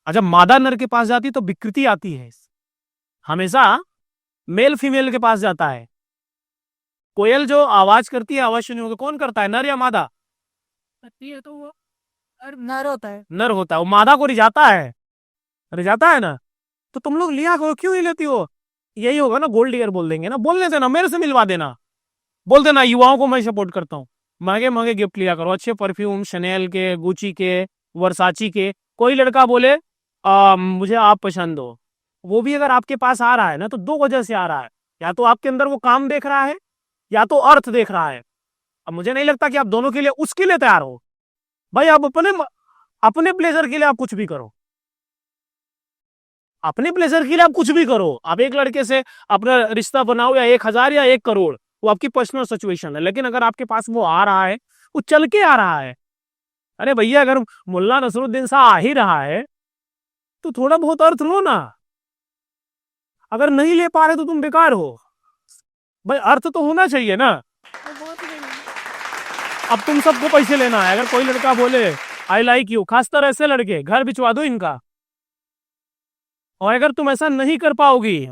और जब मादा नर के पास जाती तो विकृति आती है। हमेशा मेल फीमेल के पास जाता है। कोयल जो आवाज करती है, आवाज सुनी होगी, कौन करता है, नर या मादा? करती है तो वो नर होता है। नर होता है, वो मादा को रिझाता है, रिझाता है ना। तो तुम लोग लिया करो, क्यों नहीं लेती हो? यही होगा ना, गोल्ड डिगर बोल देंगे ना, बोलने देना, मेरे से मिलवा देना, बोल देना युवाओं को मैं सपोर्ट करता हूँ। महंगे महंगे गिफ्ट लिया करो, अच्छे परफ्यूम, शनेल के, गुची के, वर्साची के। कोई लड़का बोले मुझे आप पसंद हो, वो भी अगर आपके पास आ रहा है ना, तो दो वजह से आ रहा है। या तो आपके अंदर वो काम देख रहा है, या तो अर्थ देख रहा है। अब मुझे नहीं लगता कि आप दोनों के लिए उसके लिए तैयार हो। भाई आप अपने प्लेजर के लिए आप कुछ भी करो, अपने प्लेजर के लिए आप कुछ भी करो। आप एक लड़के से अपना रिश्ता बनाओ, या 1000 या 1 करोड़, वो आपकी पर्सनल सिचुएशन है। लेकिन अगर आपके पास वो आ रहा है, वो चल के आ रहा है, अरे भैया अगर मुल्ला नसरुद्दीन शाह आ ही रहा है तो थोड़ा बहुत अर्थ लो ना। अगर नहीं ले पा रहे तो तुम बेकार हो। भाई अर्थ तो होना चाहिए ना। अब तुम सबको पैसे लेना है। अगर कोई लड़का बोले आई लाइक यू, खासकर ऐसे लड़के, घर भिजवा दो इनका। और अगर तुम ऐसा नहीं कर पाओगी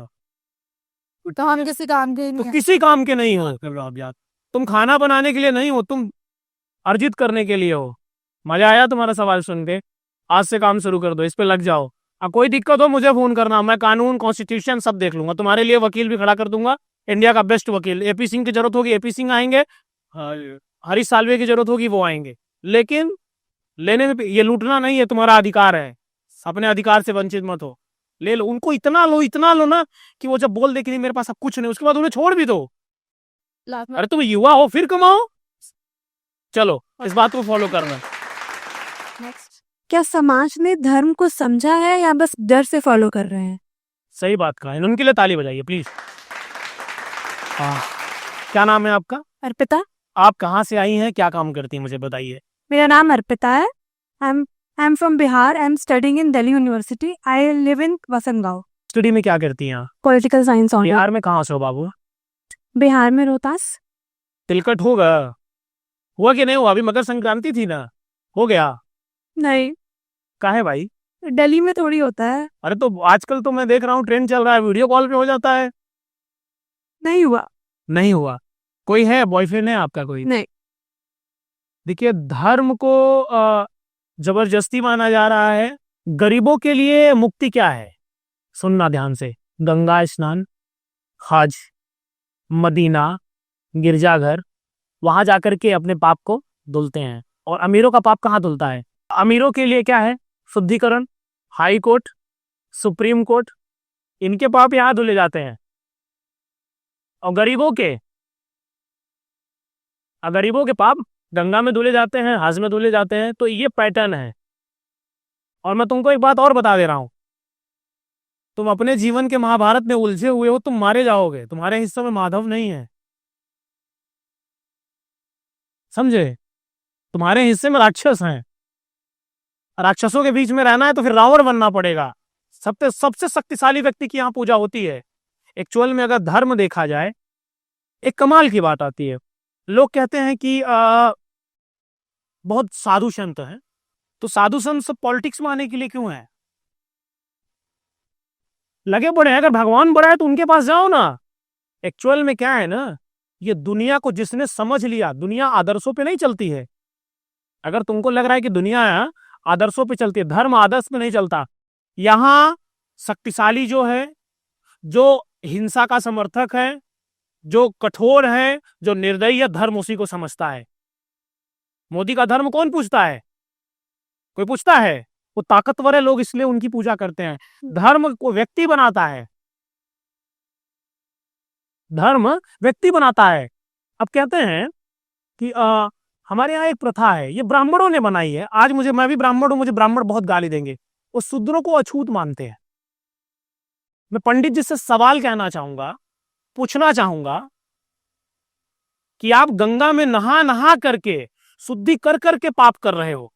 तो हम किसी काम के तो किसी काम के नहीं हो यार। तुम खाना बनाने के लिए नहीं हो, तुम अर्जित करने के लिए हो। मजा आया तुम्हारा सवाल सुन के? आज से काम शुरू कर दो, इस पे लग जाओ। अब कोई दिक्कत हो मुझे फोन करना, मैं कानून, कॉन्स्टिट्यूशन सब देख लूंगा। तुम्हारे लिए वकील भी खड़ा कर दूंगा, इंडिया का बेस्ट वकील। एपी सिंह की जरूरत होगी, एपी सिंह आएंगे। हरीश साल्वे की जरूरत होगी, वो आएंगे। लेकिन लेने में ये लूटना नहीं है, तुम्हारा अधिकार है, अपने अधिकार से वंचित मत हो, ले लो। उनको इतना लो ना कि वो जब बोल दे कि नहीं मेरे पास अब कुछ नहीं, उसके बाद उन्हें छोड़ भी दो। अरे तुम युवा हो, फिर कमाओ। चलो इस बात को फॉलो करना। क्या समाज ने धर्म को समझा है या बस डर से फॉलो कर रहे हैं? सही बात कहा, उनके लिए ताली बजाइए प्लीज। क्या नाम है आपका? अर्पिता। आप कहाँ से आई हैं, क्या काम करती हैं, मुझे बताइए। मेरा नाम अर्पिता है। I am from Bihar. I am studying in Delhi university. I live in Vasantgaon. Study में क्या करती हैं आप? Political science honour. बिहार में कहाँ से हो बाबू? बिहार में रोहतास। तिलकट होगा, हुआ कि नहीं हुआ? अभी मकर संक्रांति थी ना, हो गया? नहीं, काहे भाई? दिल्ली में थोड़ी होता है। अरे तो आजकल तो मैं देख रहा हूँ ट्रेंड चल रहा है, वीडियो कॉल पे हो जाता है। नहीं हुआ। नहीं हुआ? कोई है, बॉयफ्रेंड है आपका कोई? नहीं। देखिए, धर्म को जबरदस्ती माना जा रहा है। गरीबों के लिए मुक्ति क्या है, सुनना ध्यान से। गंगा स्नान, हज, मदीना, गिरजाघर, वहां जाकर के अपने पाप को धुलते हैं। और अमीरों का पाप कहाँ धुलता है? अमीरों के लिए क्या है? शुद्धिकरण, हाई कोर्ट, सुप्रीम कोर्ट, इनके पाप यहाँ धुले जाते हैं। और गरीबों के पाप गंगा में धुले जाते हैं, हज में धुले जाते हैं। तो ये पैटर्न है। और मैं तुमको एक बात और बता दे रहा हूं, तुम अपने जीवन के महाभारत में उलझे हुए हो, तुम मारे जाओगे। तुम्हारे हिस्से में माधव नहीं है, समझे? तुम्हारे हिस्से में राक्षस हैं। राक्षसों के बीच में रहना है तो फिर रावण बनना पड़ेगा। सबसे शक्तिशाली व्यक्ति की यहाँ पूजा होती है। एक्चुअल में अगर धर्म देखा जाए, एक कमाल की बात आती है। लोग कहते हैं कि बहुत साधु संत हैं, तो साधु संत सब पॉलिटिक्स में आने के लिए क्यों है? लगे पड़े हैं। अगर भगवान बड़ा है तो उनके पास जाओ ना। एक्चुअल में क्या है ना, ये दुनिया को जिसने समझ लिया, दुनिया आदर्शों पे नहीं चलती है। अगर तुमको लग रहा है कि दुनिया आदर्शों पे चलती है, धर्म आदर्श पे नहीं चलता। यहां शक्तिशाली जो है, जो हिंसा का समर्थक है, जो कठोर है, जो निर्दयी है, धर्म उसी को समझता है। मोदी का धर्म कौन पूछता है? कोई पूछता है? वो ताकतवर है, लोग इसलिए उनकी पूजा करते हैं। धर्म को व्यक्ति बनाता है, धर्म व्यक्ति बनाता है। अब कहते हैं कि हमारे यहाँ एक प्रथा है, ये ब्राह्मणों ने बनाई है। आज मैं भी ब्राह्मण हूं, मुझे ब्राह्मण बहुत गाली देंगे। वो शूद्रों को अछूत मानते हैं। मैं पंडित जी से सवाल कहना चाहूंगा, पूछना चाहूंगा कि आप गंगा में नहा करके, शुद्धि कर करके पाप कर रहे हो।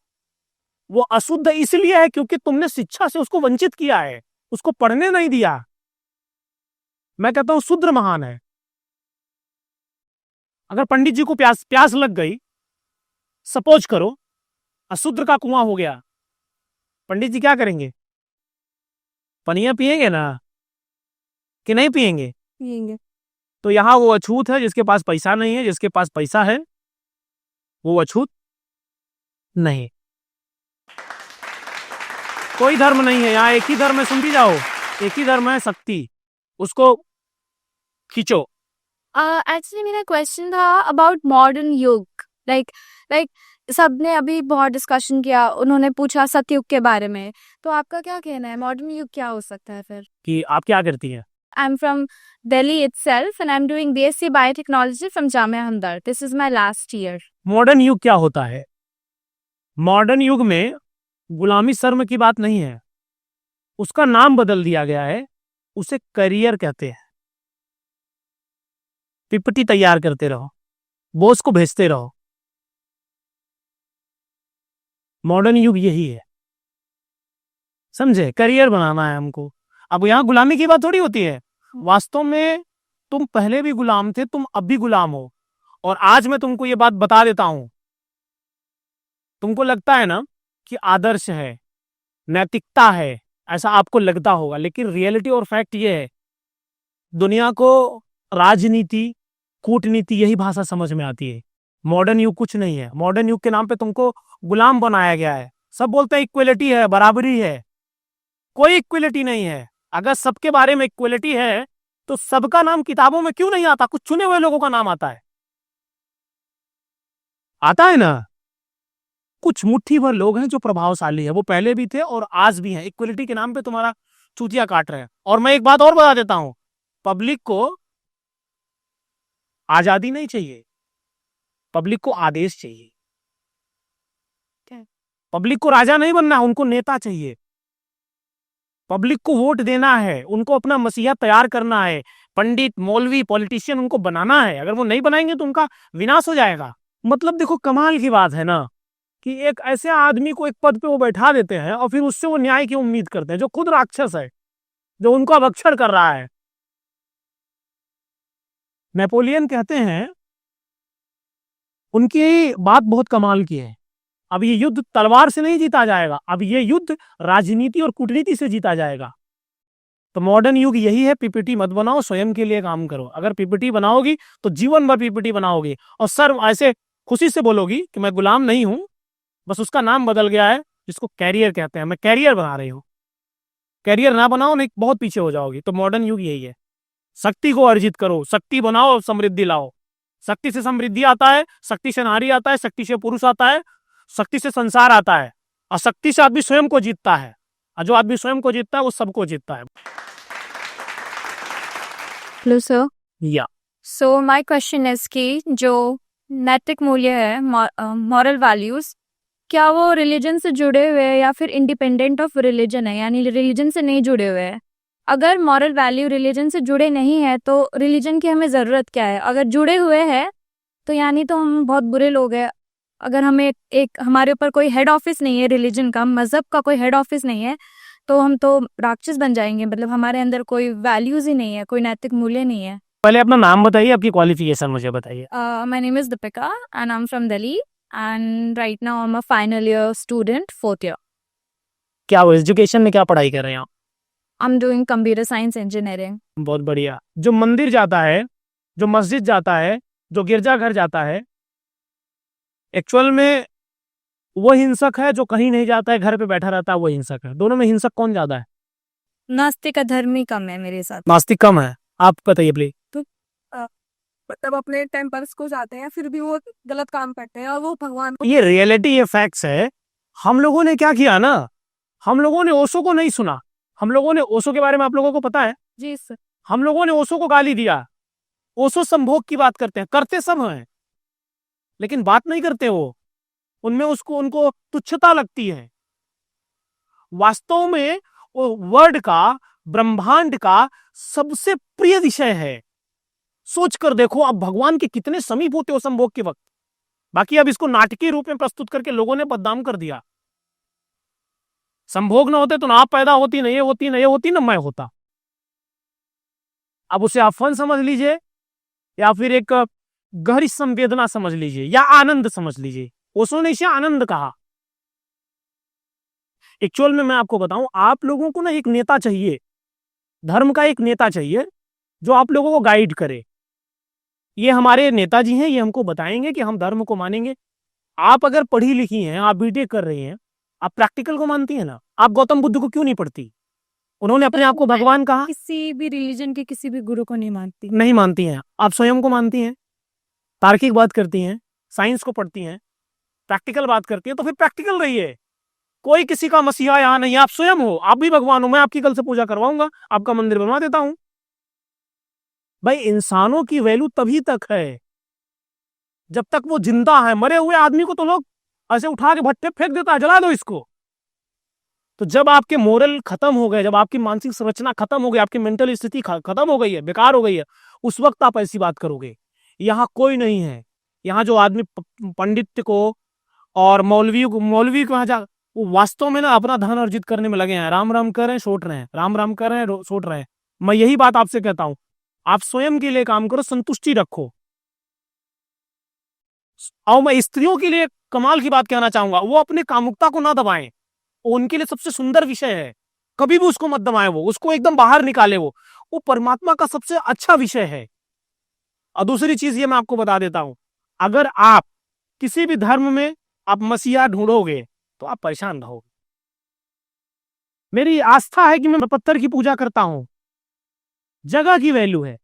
वो अशुद्ध इसलिए है क्योंकि तुमने शिक्षा से उसको वंचित किया है, उसको पढ़ने नहीं दिया। मैं कहता हूं शूद्र महान है। अगर पंडित जी को प्यास लग गई, सपोज करो अशुद्र का कुआं हो गया, पंडित जी क्या करेंगे? पनिया पिएंगे ना कि नहीं पिएंगे? पिएंगे। तो यहां वो अछूत है जिसके पास पैसा नहीं है, जिसके पास पैसा है वो अछूत नहीं। कोई धर्म नहीं है यहाँ, एक ही धर्म है। सुनती जाओ, एक ही धर्म है, शक्ति, उसको खींचो। एक्चुअली मेरा क्वेश्चन था अबाउट मॉडर्न युग। लाइक सबने अभी बहुत डिस्कशन किया, उन्होंने पूछा सतयुग के बारे में, तो आपका क्या कहना है, मॉडर्न युग क्या हो सकता है फिर? कि आप क्या करती हैं? आई am from Delhi itself and I'm doing BSc Biotechnology from Jamia Hamdard. This is my last year. Modern युग क्या होता है? मॉडर्न युग में गुलामी शर्म की बात नहीं है, उसका नाम बदल दिया गया है, उसे करियर कहते हैं। पिपटी तैयार करते रहो, बॉस को भेजते रहो। मॉडर्न युग यही है, समझे? करियर बनाना है हमको। अब यहां गुलामी की बात थोड़ी होती है। वास्तव में तुम पहले भी गुलाम थे, तुम अब भी गुलाम हो। और आज मैं तुमको ये बात बता देता हूं। तुमको लगता है ना कि आदर्श है, नैतिकता है, ऐसा आपको लगता होगा, लेकिन रियलिटी और फैक्ट ये है, दुनिया को राजनीति, कूटनीति, यही भाषा समझ में आती है। मॉडर्न युग कुछ नहीं है। मॉडर्न युग के नाम पे तुमको गुलाम बनाया गया है। सब बोलते हैं इक्वलिटी है, बराबरी है, कोई इक्वलिटी नहीं है। अगर सबके बारे में इक्वलिटी है तो सबका नाम किताबों में क्यों नहीं आता? कुछ चुने हुए लोगों का नाम आता है, आता है ना। कुछ मुट्ठी भर लोग हैं जो प्रभावशाली है, वो पहले भी थे और आज भी हैं। इक्वलिटी के नाम पे तुम्हारा चूतिया काट रहे हैं। और मैं एक बात और बता देता हूं, पब्लिक को आजादी नहीं चाहिए, पब्लिक को आदेश चाहिए। पब्लिक को राजा नहीं बनना, उनको नेता चाहिए। पब्लिक को वोट देना है, उनको अपना मसीहा तैयार करना है, पंडित मौलवी पॉलिटिशियन उनको बनाना है। अगर वो नहीं बनाएंगे तो उनका विनाश हो जाएगा। मतलब देखो कमाल की बात है ना कि एक ऐसे आदमी को एक पद पे वो बैठा देते हैं और फिर उससे वो न्याय की उम्मीद करते हैं, जो खुद राक्षस है, जो उनको अवक्षण कर रहा है। नेपोलियन कहते हैं, उनकी बात बहुत कमाल की है, अब ये युद्ध तलवार से नहीं जीता जाएगा, अब ये युद्ध राजनीति और कूटनीति से जीता जाएगा। तो मॉडर्न युग यही है, पीपीटी मत बनाओ, स्वयं के लिए काम करो। अगर पीपीटी बनाओगी तो जीवन भर पीपीटी बनाओगी और सर ऐसे खुशी से बोलोगी कि मैं गुलाम नहीं हूं, बस उसका नाम बदल गया है, जिसको कैरियर कहते हैं। मैं कैरियर बना रही हूं। कैरियर ना बनाओ, नहीं बहुत पीछे हो जाओगी। तो मॉडर्न युग यही है, शक्ति को अर्जित करो, शक्ति बनाओ, समृद्धि लाओ। शक्ति से समृद्धि आता है, शक्ति से नारी आता है, शक्ति से पुरुष आता है, शक्ति से संसार आता है, और शक्ति से आदमी स्वयं को जीतता है। और जो आदमी स्वयं को जीतता है वो सबको जीतता है। Hello sir. या सो माय क्वेश्चन इज कि जो नैतिक मूल्य है, मॉरल वैल्यूज, क्या वो रिलीजन से जुड़े हुए हैं या फिर इंडिपेंडेंट ऑफ रिलीजन है, यानी रिलीजन से नहीं जुड़े हुए हैं? अगर मॉरल वैल्यू रिलीजन से जुड़े नहीं है तो रिलीजन की हमें ज़रूरत क्या है? अगर जुड़े हुए हैं तो यानी तो हम बहुत बुरे लोग हैं। अगर हमें एक हमारे ऊपर कोई हेड ऑफिस नहीं है, रिलीजन का, मज़हब का कोई हेड ऑफिस नहीं है, तो हम तो राक्षस बन जाएंगे। मतलब हमारे अंदर कोई वैल्यूज ही नहीं है, कोई नैतिक मूल्य नहीं है। पहले अपना नाम बताइए, आपकी क्वालिफिकेशन मुझे बताइए। My name is Deepika and I am from Delhi and right now I am a final year student, 4th year. क्या वो एजुकेशन में क्या पढ़ाई कर रहे हैं आप? I am doing computer science engineering. बहुत बढ़िया। जो मंदिर जाता है, जो मस्जिद जाता है, जो गिरजाघर जाता है, एक्चुअल में वो हिंसक है। जो कहीं नहीं जाता है, घर पे बैठा रहता है, वो हिंसक है। दोनों में हिंसक कौन ज्यादा है? नास्तिक अधर्मी कम है मेरे साथ। नास्तिक कम है। आप बताइए प्लीज। मतलब अपने टेम्पर्स को जाते हैं, फिर भी वो गलत काम करते हैं और वो भगवान को ये रियलिटी, ये फैक्ट्स है। हम लोगों ने क्या किया ना, हम लोगों ने ओशो को नहीं सुना। हम लोगों ने ओशो के बारे में आप लोगों को पता है? जी सर। हम लोगों ने ओशो को गाली दिया। ओशो संभोग की बात करते हैं, करते सब हैं, लेकिन बात नहीं करते वो। उनमें उनको तुच्छता लगती है। वास्तव में वो वर्ड का, ब्रह्मांड का सबसे प्रिय विषय है। सोच कर देखो, आप भगवान के कितने समीप होते हो संभोग के वक्त। बाकी अब इसको नाटकीय रूप में प्रस्तुत करके लोगों ने बदनाम कर दिया। संभोग ना होते तो ना आप पैदा होती, ना ये होती, ना ये होती, ना मैं होता। अब उसे आप फन समझ लीजिए, या फिर एक गहरी संवेदना समझ लीजिए, या आनंद समझ लीजिए। ओशो ने इसे आनंद कहा। एक्चुअल में मैं आपको बताऊं, आप लोगों को ना एक नेता चाहिए, धर्म का एक नेता चाहिए जो आप लोगों को गाइड करे। ये हमारे नेताजी हैं, ये हमको बताएंगे कि हम धर्म को मानेंगे। आप अगर पढ़ी लिखी हैं, आप बीटेक कर रही हैं, आप प्रैक्टिकल को मानती हैं ना। आप गौतम बुद्ध को क्यों नहीं पढ़ती? उन्होंने अपने आप को भगवान कहा। किसी भी रिलीजन के किसी भी गुरु को नहीं मानती। नहीं मानती हैं। आप स्वयं को मानती हैं, तार्किक बात करती हैं, साइंस को पढ़ती हैं, प्रैक्टिकल बात करती हैं। तो फिर प्रैक्टिकल रहिए। कोई किसी का मसीहा यहाँ नहीं है, आप स्वयं हो। आप भी भगवान हो। मैं आपकी कल से पूजा करवाऊंगा, आपका मंदिर बनवा देता हूं। भाई, इंसानों की वैल्यू तभी तक है जब तक वो जिंदा है। मरे हुए आदमी को तो लोग ऐसे उठा के भट्टे फेंक देता है, जला दो इसको। तो जब आपके मोरल खत्म हो गए, जब आपकी मानसिक संरचना खत्म हो गई, आपकी मेंटल स्थिति खत्म हो गई है, बेकार हो गई है, उस वक्त आप ऐसी बात करोगे। यहाँ कोई नहीं है। यहाँ जो आदमी पंडित को और मौलवी को यहाँ जा, वो वास्तव में ना अपना धन अर्जित करने में लगे हैं। राम राम कर रहे हैं, सोट रहे हैं, राम राम कर रहे हैं, सोट रहे हैं। मैं यही बात आपसे कहता हूं, आप स्वयं के लिए काम करो, संतुष्टि रखो। और मैं स्त्रियों के लिए कमाल की बात कहना चाहूंगा, वो अपने कामुकता को ना दबाएं। उनके लिए सबसे सुंदर विषय है, कभी भी उसको मत दबाएं। वो उसको एकदम बाहर निकाले। वो परमात्मा का सबसे अच्छा विषय है। और दूसरी चीज ये मैं आपको बता देता हूं, अगर आप किसी भी धर्म में आप मसीहा ढूंढोगे तो आप परेशान रहोगे। मेरी आस्था है कि मैं पत्थर की पूजा करता हूं। जगह की वैल्यू है।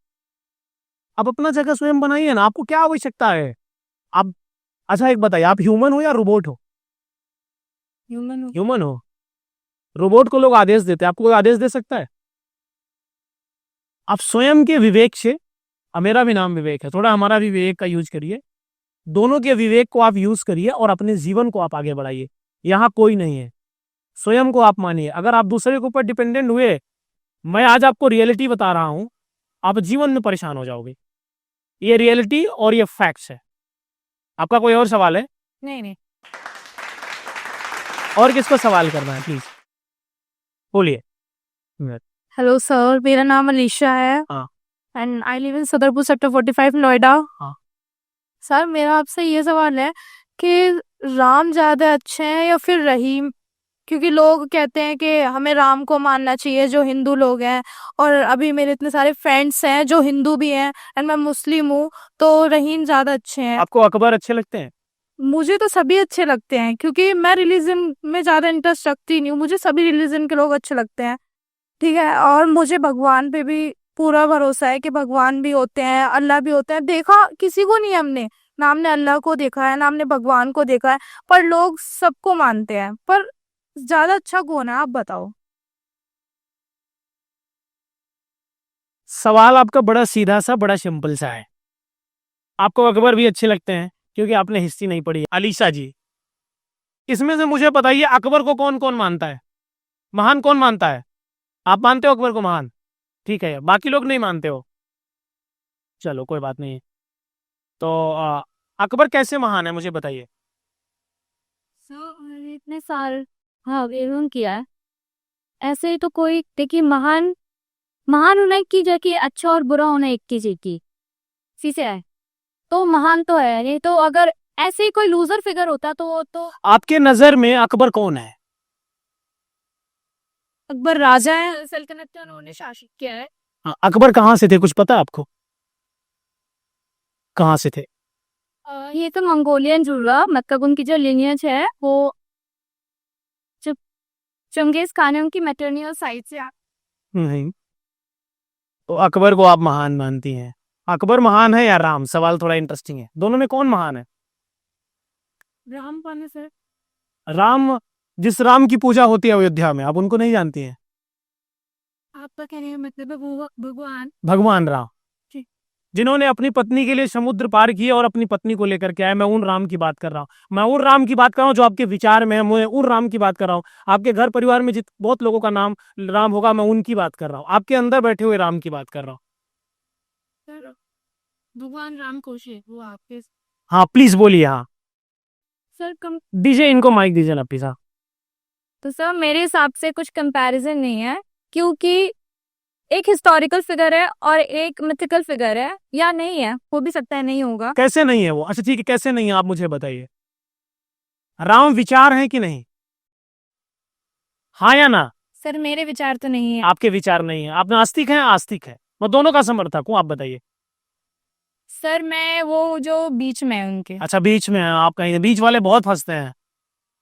आप अपना जगह स्वयं बनाइए ना। आपको क्या आवश्यकता है? आप अच्छा एक बताइए, आप ह्यूमन हो या रोबोट हो? ह्यूमन हो। रोबोट को लोग आदेश देते हैं, आपको कोई आदेश दे सकता है? आप स्वयं के विवेक से, मेरा भी नाम विवेक है, थोड़ा हमारा भी विवेक का यूज करिए, दोनों के विवेक को आप यूज करिए और अपने जीवन को आप आगे बढ़ाइए। यहाँ कोई नहीं है, स्वयं को आप मानिए। अगर आप दूसरे के ऊपर डिपेंडेंट हुए, मैं आज आपको रियलिटी बता रहा हूं, आप जीवन में परेशान हो जाओगे। ये रियलिटी और ये फैक्ट्स है। आपका कोई और सवाल है? नहीं। और किसको सवाल करना है, प्लीज बोलिए। हेलो सर, मेरा नाम अलीशा है हाँ। And I live in Sadarpur sector 45 Noida. हाँ। सर, मेरा आपसे ये सवाल है कि राम ज्यादा अच्छे हैं या फिर रहीम? क्योंकि लोग कहते हैं कि हमें राम को मानना चाहिए, जो हिंदू लोग हैं, और अभी मेरे इतने सारे फ्रेंड्स हैं जो हिंदू भी हैं एंड मैं मुस्लिम हूँ, तो रहीम ज्यादा अच्छे हैं। आपको अकबर अच्छे लगते हैं? मुझे तो सभी अच्छे लगते हैं, क्योंकि मैं रिलीजन में ज्यादा इंटरेस्ट रखती नहीं हूँ, मुझे सभी रिलीजन के लोग अच्छे लगते हैं, ठीक है। और मुझे भगवान पे भी पूरा भरोसा है कि भगवान भी होते हैं, अल्लाह भी होते हैं। देखा किसी को नहीं हमने, ना हमने अल्लाह को देखा है ना हमने भगवान को देखा है, पर लोग सबको मानते हैं। पर ज्यादा अच्छा कौन है, आप बताओ। सवाल आपका बड़ा सीधा सा, बड़ा सिंपल सा है। आपको अकबर भी अच्छे लगते हैं क्योंकि आपने हिस्ट्री नहीं पढ़ी। अलीशा जी, इसमें से मुझे बताइए, अकबर को कौन कौन मानता है? महान कौन मानता है? आप मानते हो अकबर को महान? ठीक है, बाकी लोग नहीं मानते हो, चलो कोई बात नहीं। तो अकबर कैसे महान है, मुझे बताइए। इतने साल हाँ एवं किया है, ऐसे ही तो कोई देखिए महान होना एक चीज है कि अच्छा और बुरा होना एक चीज की से है, तो महान तो है। नहीं तो अगर ऐसे ही कोई लूजर फिगर होता तो आपके नजर में अकबर कौन है? अकबर राजा है, सल्तनत में उन्होंने शासित किया है। अकबर कहाँ से थे, कुछ पता है आपको? कहाँ से थे? ये तो मंगोलियन जुड़ा, मतलब उनकी जो लिनियज है वो चंगेज खान है, उनकी मैटरनियल साइड से। नहीं, तो अकबर को आप महान मानती हैं। अकबर महान है या राम? सवाल थोड़ा इंटरेस्टिंग है, दोनों में कौन महान है? राम कौन है सर? राम, जिस राम की पूजा होती है अयोध्या में, आप उनको नहीं जानती हैं? आपका कहने का मतलब है वो भगवान? भगवान राम, जी। जिन्होंने अपनी पत्नी के लिए समुद्र पार किया और अपनी पत्नी को लेकर के आए। मैं उन राम की बात कर रहा हूँ, मैं उन राम की बात कर रहा हूँ जो आपके विचार में है, मैं उन राम की बात कर रहा हूँ। आपके घर परिवार में बहुत लोगों का नाम राम होगा, मैं उनकी बात कर रहा हूँ, आपके अंदर बैठे हुए राम की बात कर रहा हूँ। भगवान राम कोश है वो आपके? हाँ प्लीज बोलिए। हाँ सर दीजिए इनको माइक दीजिए ना प्लीज। हाँ तो सर मेरे हिसाब से कुछ कंपैरिजन नहीं है, क्योंकि एक हिस्टोरिकल फिगर है और एक मिथिकल फिगर है, या नहीं है, हो भी सकता है नहीं होगा। कैसे नहीं है वो? अच्छा ठीक है, कैसे नहीं है आप मुझे बताइए। राम विचार है कि नहीं? हाँ या ना? सर मेरे विचार तो नहीं है। आपके विचार नहीं है, आप नास्तिक हैं आस्तिक है? मैं दोनों का समर्थक हूँ, आप बताइए। सर मैं वो जो बीच में है उनके। अच्छा बीच में है आप, कहीं बीच वाले बहुत फंसते हैं।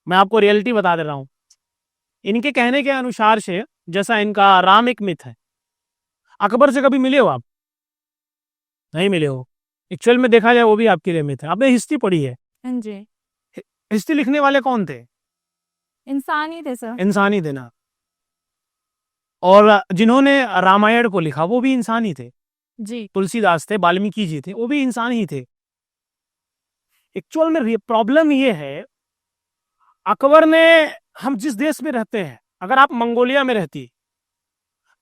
मैं आपको रियलिटी बता दे रहा हूँ। इनके कहने के अनुसार से, जैसा इनका राम एक मिथ है, अकबर से कभी मिले हो आप? नहीं मिले हो। एक्चुअल में देखा जाए वो भी आपके लिए मिथ है। आपने हिस्ट्री पढ़ी है? हाँ जी। हिस्ट्री लिखने वाले कौन थे? इंसान ही थे सर। इंसान ही थे ना। और जिन्होंने रामायण को लिखा वो भी इंसान ही थे। जी। तुलसीदास थे, वाल्मीकि जी थे, वो भी इंसान ही थे। एक्चुअल में प्रॉब्लम ये है, अकबर ने, हम जिस देश में रहते हैं, अगर आप मंगोलिया में रहती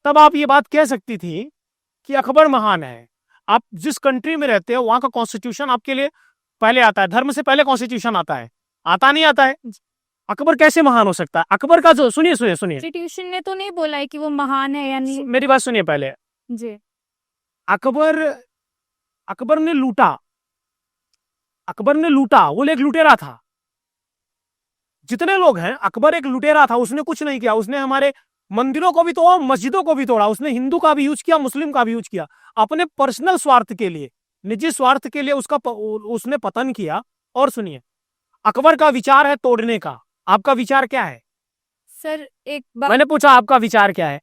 तब आप ये बात कह सकती थी कि अकबर महान है। आप जिस कंट्री में रहते हो वहां का कॉन्स्टिट्यूशन आपके लिए पहले आता है, धर्म से पहले कॉन्स्टिट्यूशन आता है, आता नहीं आता है? अकबर कैसे महान हो सकता है? अकबर का जो, सुनिए सुनिए सुनिए, कॉन्स्टिट्यूशन ने तो नहीं बोला है कि वो महान है या नहीं। मेरी बात सुनिए पहले। जी। अकबर ने लूटा, वो एक लुटेरा था। जितने लोग हैं, अकबर एक लुटेरा था, उसने कुछ नहीं किया। उसने हमारे मंदिरों को भी तोड़ा, मस्जिदों को भी तोड़ा, उसने हिंदू का भी यूज किया, मुस्लिम का भी यूज किया, अपने पर्सनल स्वार्थ के लिए, निजी स्वार्थ के लिए उसने पतन किया। और सुनिए, अकबर का विचार है तोड़ने का, आपका विचार क्या है? सर एक बात, मैंने पूछा आपका विचार क्या है?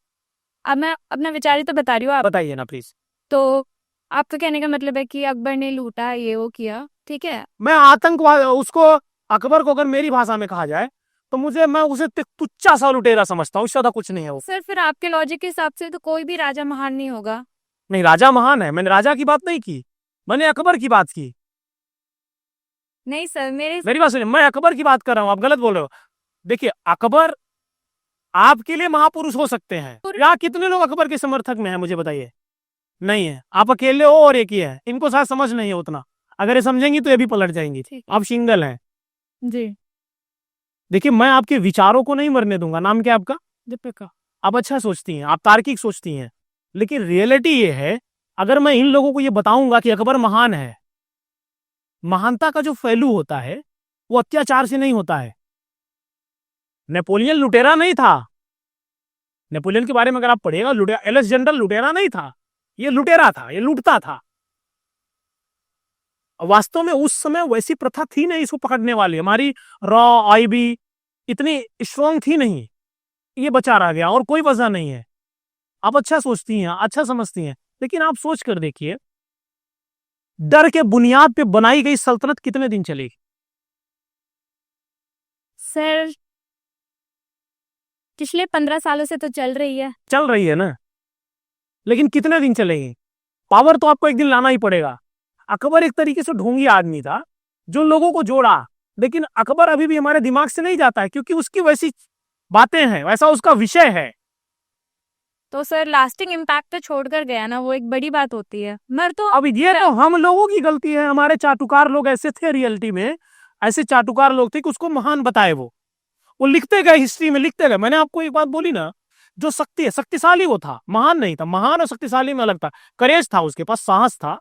अब मैं अपना विचार ही तो बता रही हूँ, आप बताइए ना प्लीज। तो आपका कहने का मतलब है कि अकबर ने लूटा, ये वो किया, ठीक है। मैं आतंकवाद, उसको, अकबर को अगर मेरी भाषा में कहा जाए तो मैं उसे तुच्चा सा लुटेरा समझता हूँ, इससे ज्यादा कुछ नहीं है वो। सर फिर आपके लॉजिक के हिसाब से तो कोई भी राजा महान नहीं होगा। नहीं, राजा महान है, मैंने राजा की बात नहीं की, मैंने अकबर की बात की। नहीं सर, मेरी बात सुनिए, मैं अकबर की बात कर रहा हूँ, आप गलत बोल रहे हो। देखिए, अकबर आपके लिए महापुरुष हो सकते हैं। यहाँ कितने लोग अकबर के समर्थक में हैं, मुझे बताइए? नहीं है। आप अकेले हो और एक ही है, इनको शायद समझ नहीं है उतना। अगर ये समझेंगी तो ये भी पलट जाएंगी। ठीक आप सिंगल हैं। जी। देखिए, मैं आपके विचारों को नहीं मरने दूंगा। नाम क्या है आपका? दीपिका। आप अच्छा सोचती हैं, आप तार्किक सोचती हैं, लेकिन रियलिटी ये है, अगर मैं इन लोगों को ये बताऊंगा कि अकबर महान है, महानता का जो पहलू होता है वो अत्याचार से नहीं होता है। नेपोलियन लुटेरा नहीं था। नेपोलियन के बारे में अगर आप पढ़िएगा, अलेक्जेंडर लुटेरा नहीं था, ये लुटेरा था, ये लूटता था। वास्तव में उस समय वैसी प्रथा थी नहीं इसको पकड़ने वाली। हमारी रॉ आईबी इतनी स्ट्रॉन्ग थी नहीं, ये बचा रह गया और कोई वजह नहीं है। आप अच्छा सोचती हैं, अच्छा समझती हैं, लेकिन आप सोच कर देखिए, डर के बुनियाद पे बनाई गई सल्तनत कितने दिन चलेगी? सर पिछले 15 सालों से तो चल रही है। चल रही है ना, लेकिन कितने दिन चलेगी? पावर तो आपको एक दिन लाना ही पड़ेगा। अकबर एक तरीके से ढोंगी आदमी था जो लोगों को जोड़ा, लेकिन अकबर अभी भी हमारे दिमाग से नहीं जाता है क्योंकि उसकी वैसी बातें हैं, वैसा उसका विषय है। तो सर लास्टिंग इम्पैक्ट तो छोड़कर गया ना, वो एक बड़ी बात होती है। मर तो अब ये तो हम लोगों की गलती है। हमारे चाटुकार लोग ऐसे थे, रियलिटी में ऐसे चाटुकार लोग थे कि उसको महान बताए। वो लिखते गए, हिस्ट्री में लिखते गए। मैंने आपको एक बात बोली ना, जो शक्तिशाली वो था, महान नहीं था। महान और शक्तिशाली में अलग था। करेज था उसके पास, साहस था।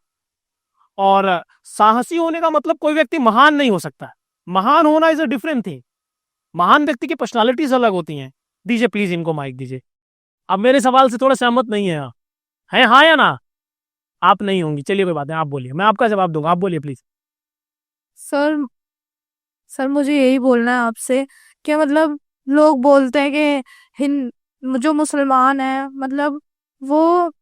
और साहसी होने का मतलब कोई व्यक्ति महान नहीं हो सकता। महान होना इज अ डिफरेंट थिंग। महान व्यक्ति की पर्सनालिटीज अलग होती हैं। दीजिए प्लीज इनको माइक दीजिए। अब मेरे सवाल से थोड़ा सहमत नहीं है? हाँ या ना? आप नहीं होंगी, चलिए कोई बात नहीं, आप बोलिए, मैं आपका जवाब दूंगा। आप बोलिए प्लीज। सर मुझे यही बोलना है आपसे कि मतलब लोग बोलते हैं कि जो मुसलमान है मतलब वो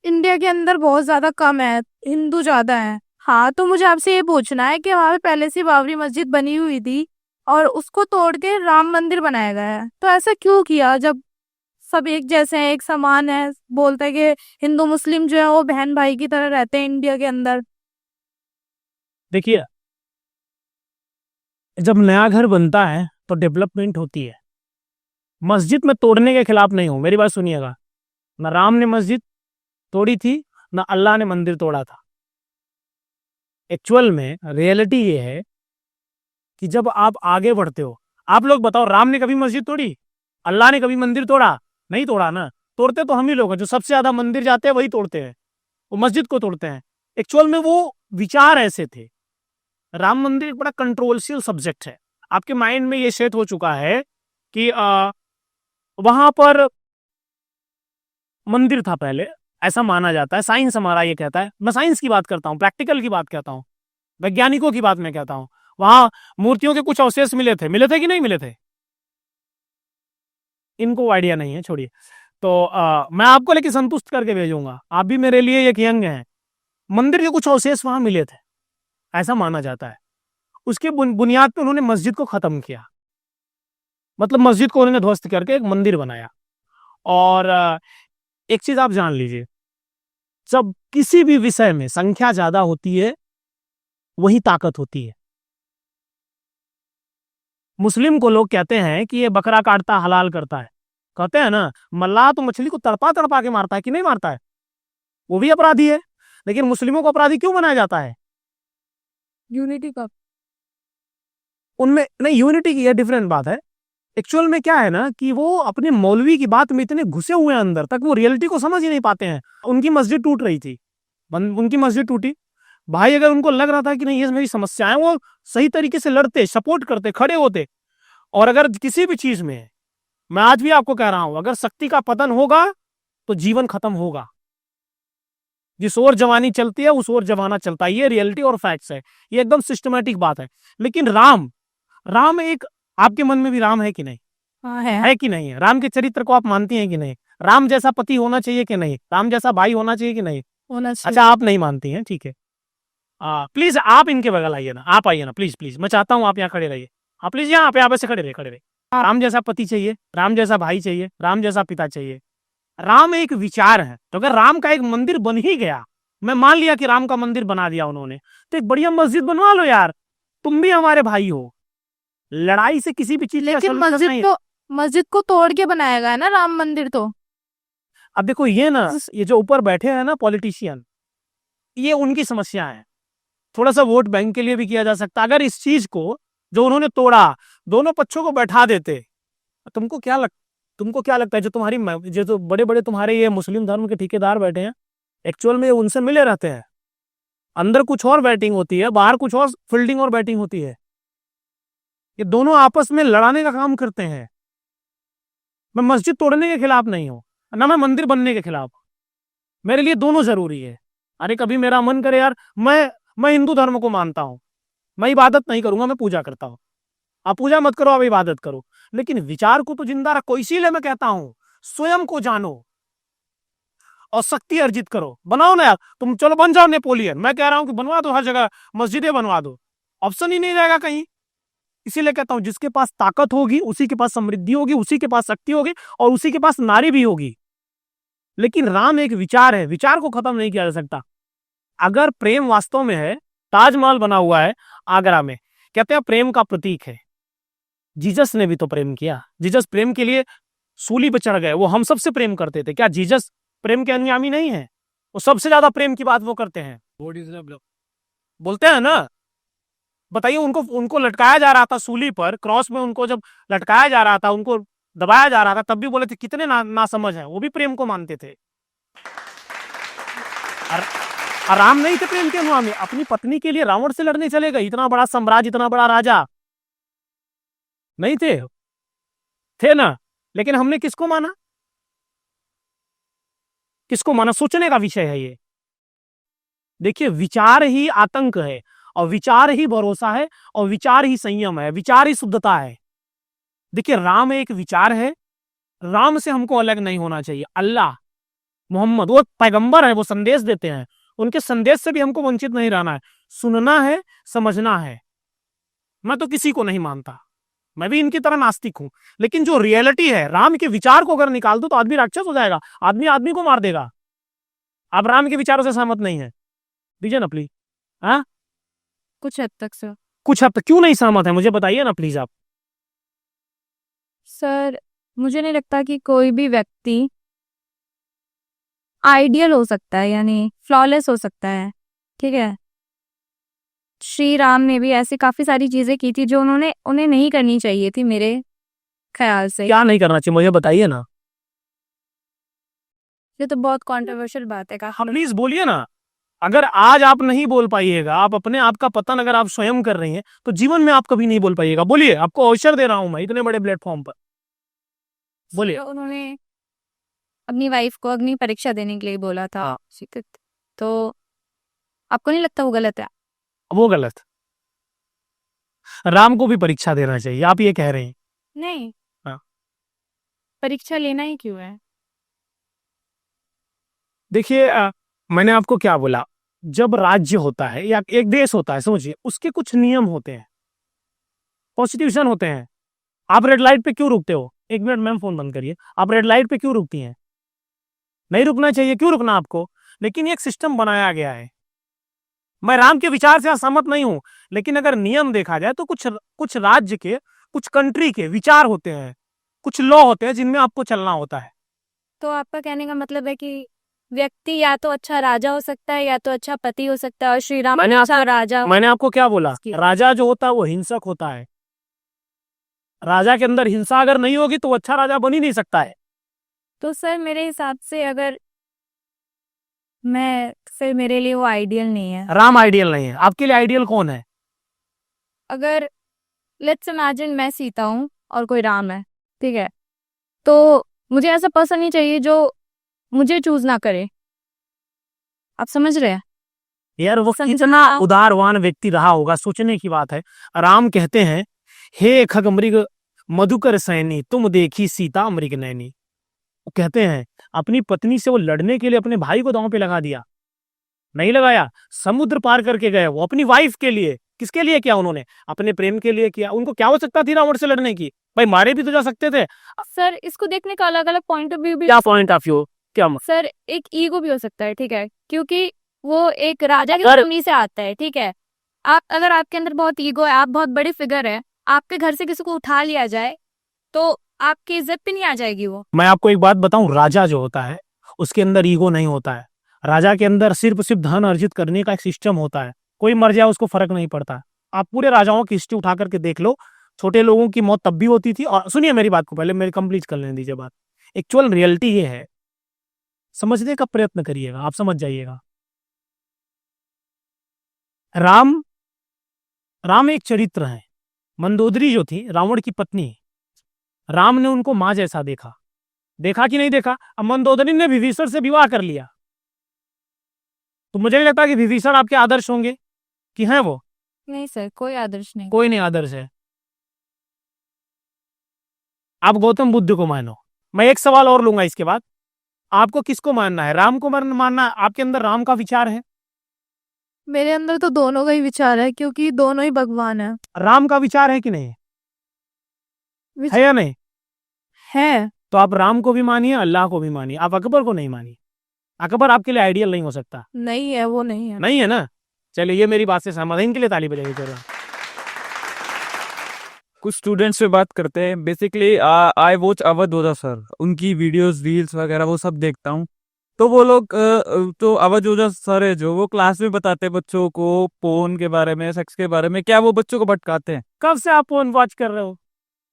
इंडिया के अंदर बहुत ज्यादा कम है, हिंदू ज्यादा है। हाँ, तो मुझे आपसे ये पूछना है कि वहां पे पहले से बाबरी मस्जिद बनी हुई थी और उसको तोड़ के राम मंदिर बनाया गया है, तो ऐसा क्यों किया जब सब एक जैसे हैं, एक समान है? बोलते हैं कि हिंदू मुस्लिम जो है वो बहन भाई की तरह रहते हैं इंडिया के अंदर। देखिए, जब नया घर बनता है तो डेवलपमेंट होती है। मस्जिद में तोड़ने के खिलाफ नहीं हूं, मेरी बात सुनिएगा। ना राम ने मस्जिद तोड़ी थी, ना अल्लाह ने मंदिर तोड़ा था। एक्चुअल में रियलिटी ये है कि जब आप आगे बढ़ते हो, आप लोग बताओ, राम ने कभी मस्जिद तोड़ी? अल्लाह ने कभी मंदिर तोड़ा? नहीं तोड़ा ना। तोड़ते तो हम ही लोग हैं। जो सबसे ज्यादा मंदिर जाते हैं वही तोड़ते हैं, वो मस्जिद को तोड़ते हैं। एक्चुअल में वो विचार ऐसे थे। राम मंदिर एक बड़ा कंट्रोवर्शियल सब्जेक्ट है। आपके माइंड में ये सेट हो चुका है कि वहां पर मंदिर था पहले, ऐसा माना जाता है। साइंस हमारा ये कहता है। मैं साइंस की बात करता हूँ, प्रैक्टिकल की बात कहता हूँ, वैज्ञानिकों की बात मैं कहता हूँ। वहां मूर्तियों के कुछ अवशेष मिले थे कि नहीं मिले थे? इनको आइडिया नहीं है, छोड़िए। तो मैं आपको लेकिन संतुष्ट करके भेजूंगा। आप भी मेरे लिए एक यंग हैं। मंदिर के कुछ अवशेष वहां मिले थे, ऐसा माना जाता है। उसके बुनियाद पे उन्होंने मस्जिद को खत्म किया, मतलब मस्जिद को उन्होंने ध्वस्त करके एक मंदिर बनाया। और एक चीज आप जान लीजिए, जब किसी भी विषय में संख्या ज्यादा होती है वही ताकत होती है। मुस्लिम को लोग कहते हैं कि ये बकरा काटता हलाल करता है। कहते हैं ना, मल्लाह तो मछली को तड़पा तड़पा के मारता है कि नहीं मारता है? वो भी अपराधी है। लेकिन मुस्लिमों को अपराधी क्यों बनाया जाता है? यूनिटी का उनमें नहीं, यूनिटी की ये डिफरेंट बात है। एक्चुअल में क्या है ना कि वो अपने मौलवी की बात में इतने घुसे हुए हैं अंदर तक, वो रियलिटी को समझ ही नहीं पाते हैं। उनकी मस्जिद टूट रही थी, उनकी मस्जिद टूटी। भाई अगर उनको लग रहा था कि नहीं ये मेरी समस्या है, वो सही तरीके से लड़ते, सपोर्ट करते, खड़े होते। और अगर किसी भी चीज में, मैं आज भी आपको कह रहा हूं, अगर शक्ति का पतन होगा तो जीवन खत्म होगा। जिस ओर जवानी चलती है उस ओर जमाना चलता है। ये रियलिटी और फैक्ट्स है, ये एकदम सिस्टमैटिक बात है। लेकिन राम एक, आपके मन में भी राम है कि नहीं? हाँ है कि नहीं है? राम के चरित्र को आप मानती हैं कि नहीं? राम जैसा पति होना चाहिए कि नहीं? राम जैसा भाई होना चाहिए कि नहीं? होना चाहिए। अच्छा, आप नहीं मानती हैं, ठीक है। प्लीज आप इनके बगल आइए ना, आप आइए ना, प्लीज प्लीज, मैं चाहता हूं आप यहाँ खड़े रहिए। आप प्लीज यहाँ पे से खड़े रहे। राम जैसा पति चाहिए, राम जैसा भाई चाहिए, राम जैसा पिता चाहिए। राम एक विचार है, तो अगर राम का एक मंदिर बन ही गया, मैं मान लिया कि राम का मंदिर बना दिया उन्होंने, तो एक बढ़िया मस्जिद बनवा लो यार। तुम भी हमारे भाई हो, लड़ाई से किसी भी चीज का लेकिन solution नहीं है। मस्जिद को तोड़ के बनाया गया है ना राम मंदिर तो। अब देखो ये ना, ये जो ऊपर बैठे हैं ना पॉलिटिशियन, ये उनकी समस्या है। थोड़ा सा वोट बैंक के लिए भी किया जा सकता। अगर इस चीज को जो उन्होंने तोड़ा, दोनों पक्षों को बैठा देते, तुमको क्या लगता है जो बड़े बड़े तुम्हारे ये मुस्लिम धर्म के ठेकेदार बैठे हैं, एक्चुअल में उनसे मिले रहते हैं। अंदर कुछ और बैटिंग होती है, बाहर कुछ और फील्डिंग और बैटिंग होती है। ये दोनों आपस में लड़ाने का काम करते हैं। मैं मस्जिद तोड़ने के खिलाफ नहीं हूं, ना मैं मंदिर बनने के खिलाफ। मेरे लिए दोनों जरूरी है। अरे कभी मेरा मन करे यार, मैं हिंदू धर्म को मानता हूं, मैं इबादत नहीं करूंगा, मैं पूजा करता हूं। आप पूजा मत करो, आप इबादत करो, लेकिन विचार को तो जिंदा रखो। इसीलिए मैं कहता हूं स्वयं को जानो और शक्ति अर्जित करो। बनाओ ना यार, तुम चलो बन जाओ नेपोलियन। मैं कह रहा हूं कि बनवा दो, हर जगह मस्जिदें बनवा दो, ऑप्शन ही नहीं रहेगा कहीं। इसीलिए कहता हूं जिसके पास ताकत होगी उसी के पास समृद्धि होगी, उसी के पास शक्ति होगी और उसी के पास नारी भी होगी। लेकिन राम एक विचार है, विचार को खत्म नहीं किया जा सकता। अगर प्रेम वास्तव में है, ताजमहल बना हुआ है आगरा में, कहते हैं प्रेम का प्रतीक है। जीसस ने भी तो प्रेम किया, जीसस प्रेम के लिए सूली पर चढ़ गए। वो हम सबसे प्रेम करते थे, क्या जीसस प्रेम के अनुयामी नहीं है? वो सबसे ज्यादा प्रेम की बात वो करते हैं, बोलते हैं ना। बताइए, उनको लटकाया जा रहा था सूली पर, क्रॉस में उनको जब लटकाया जा रहा था, उनको दबाया जा रहा था, तब भी बोले थे कितने नासमझ हैं। वो भी प्रेम को मानते थे। राम नहीं थे प्रेम के अनुयामी। अपनी पत्नी के लिए रावण से लड़ने चले गए, इतना बड़ा साम्राज्य, इतना बड़ा राजा नहीं थे ना। लेकिन हमने किसको माना? सोचने का विषय है ये। देखिए, विचार ही आतंक है और विचार ही भरोसा है और विचार ही संयम है, विचार ही शुद्धता है। देखिए, राम एक विचार है, राम से हमको अलग नहीं होना चाहिए। अल्लाह, मोहम्मद, वो पैगंबर है, वो संदेश देते हैं, उनके संदेश से भी हमको वंचित नहीं रहना है। सुनना है, समझना है। मैं तो किसी को नहीं मानता, मैं भी इनकी तरह नास्तिक हूं, लेकिन जो रियलिटी है, राम के विचार को अगर निकाल दो तो आदमी राक्षस हो जाएगा, आदमी आदमी को मार देगा। आप राम के विचारों से सहमत नहीं है? दीजिए ना प्लीज। हाँ, कुछ हद तक सर। कुछ हद तक क्यों नहीं सहमत है, मुझे बताइए ना प्लीज आप। सर, मुझे नहीं लगता कि कोई भी व्यक्ति आइडियल हो सकता है, यानी फ्लॉलेस हो सकता है, ठीक है। श्री राम ने भी ऐसी काफी सारी चीजें की थी जो उन्हें नहीं करनी चाहिए थी मेरे ख्याल से। क्या नहीं करना चाहिए, मुझे बताइए ना। ये तो बहुत कंट्रोवर्शियल बात है हम प्लीज बोलिए ना। अगर आज आप नहीं बोल पाइएगा, आप अपने आप का पतन अगर आप स्वयं कर रही हैं, तो जीवन में आप कभी नहीं बोल पाइएगा। बोलिए, आपको अवसर दे रहा हूं मैं इतने बड़े प्लेटफॉर्म पर, बोलिए। तो उन्होंने अपनी वाइफ को अग्नि परीक्षा देने के लिए बोला था। हाँ। तो आपको नहीं लगता वो गलत है? वो गलत, राम को भी परीक्षा देना चाहिए, आप ये कह रहे हैं? नहीं। हाँ। परीक्षा लेना ही क्यों है? देखिए, मैंने आपको क्या बोला, जब राज्य होता है या एक देश होता है, समझिए, उसके कुछ नियम होते हैं, कॉन्स्टिट्यूशन होते हैं। आप रेड लाइट पे क्यों रुकते हो? एक मिनट मैम, फोन बंद करिए। आप रेड लाइट पे क्यों रुकती हैं? नहीं रुकना चाहिए, क्यों रुकना आपको? लेकिन एक सिस्टम बनाया गया है। मैं राम के विचार से असहमत नहीं हूं, लेकिन अगर नियम देखा जाए तो कुछ राज्य के, कुछ कंट्री के विचार होते हैं, कुछ लॉ होते हैं जिनमें आपको चलना होता है। तो आपका कहने का मतलब है कि व्यक्ति या तो अच्छा राजा हो सकता है या तो अच्छा पति हो सकता है, और श्री राम अच्छा राजा। मैंने आपको क्या बोला? राजा जो होता है वो हिंसक होता है। राजा के अंदर हिंसा अगर नहीं होगी तो वो अच्छा राजा बन ही नहीं सकता है। तो सर, मेरे हिसाब से अगर फिर मेरे लिए वो आइडियल नहीं है। राम आइडियल नहीं है, आपके लिए आइडियल कौन है? अगर लेट्स इमेजिन मैं सीता हूँ और कोई राम है, ठीक है, तो मुझे ऐसा पर्सन नहीं चाहिए जो मुझे चूज ना करे। आप समझ रहे हैं? यार, वो कितना उदारवान व्यक्ति रहा होगा, सोचने की बात है। राम कहते हैं, हे खग मृग मधुकर सैनी, तुम देखी सीता मृग नैनी। वो कहते हैं अपनी पत्नी से वो लड़ने के लिए अपने भाई को दांव पे लगा दिया, नहीं लगाया, समुद्र पार करके गए वो अपनी वाइफ के लिए। किसके लिए किया उन्होंने? अपने प्रेम के लिए किया। उनको क्या आवश्यकता थी रावण से लड़ने की? भाई मारे भी तो जा सकते थे। सर इसको देखने का अलग अलग पॉइंट ऑफ व्यू भी क्या पॉइंट ऑफ व्यू? क्या सर एक ईगो भी हो सकता है, ठीक है, क्योंकि वो एक राजा की सर- फैमिली से आता है, ठीक है। आप अगर आपके अंदर बहुत ईगो है, आप बहुत बड़े फिगर है, आपके घर से किसी को उठा लिया जाए तो आपकी इज्जत पे नहीं आ जाएगी वो। मैं आपको एक बात बताऊं, राजा जो होता है उसके अंदर ईगो नहीं होता है। राजा के अंदर सिर्फ धन अर्जित करने का एक सिस्टम होता है। कोई मर जाए उसको फर्क नहीं पड़ता। आप पूरे राजाओं की हिस्ट्री उठा करके देख लो, छोटे लोगों की मौत तब भी होती थी। और सुनिए मेरी बात को, पहले मेरी कंप्लीट कर लेने दीजिए बात। एक्चुअल रियलिटी ये है, समझने का प्रयत्न करिएगा, आप समझ जाइएगा। राम एक चरित्र है। मंदोदरी जो थी रावण की पत्नी, राम ने उनको मां जैसा देखा। देखा कि नहीं देखा? अब मंदोदरी ने विभीषण से विवाह कर लिया, तो मुझे नहीं लगता कि विभीषण आपके आदर्श होंगे कि हैं वो? नहीं सर, कोई आदर्श नहीं। कोई नहीं आदर्श है। आप गौतम बुद्ध को मानो। मैं एक सवाल और लूंगा इसके बाद। आपको किसको मानना है? राम को मानना है? आपके अंदर राम का विचार है? मेरे अंदर तो दोनों का ही विचार है, क्योंकि दोनों ही भगवान है। राम का विचार है कि नहीं? है या नहीं? है। तो आप राम को भी मानिए, अल्लाह को भी मानिए, आप अकबर को नहीं मानिए। अकबर आपके लिए आइडियल नहीं हो सकता। नहीं है, वो नहीं है। नहीं है ना? चलिए, ये मेरी बात से सहमत है। इनके लिए ताली बजाइए जरा। कुछ स्टूडेंट्स से बात करते हैं। Basically I watch Awadh Ojha sir, उनकी वीडियोस रील्स वगैरह वो सब देखता हूँ। तो वो लोग तो अवध ओझा सर है जो, वो क्लास में बताते हैं बच्चों को पोर्न के बारे में, सेक्स के बारे में। क्या वो बच्चों को भटकाते हैं? कब से आप फोन वॉच कर रहे हो?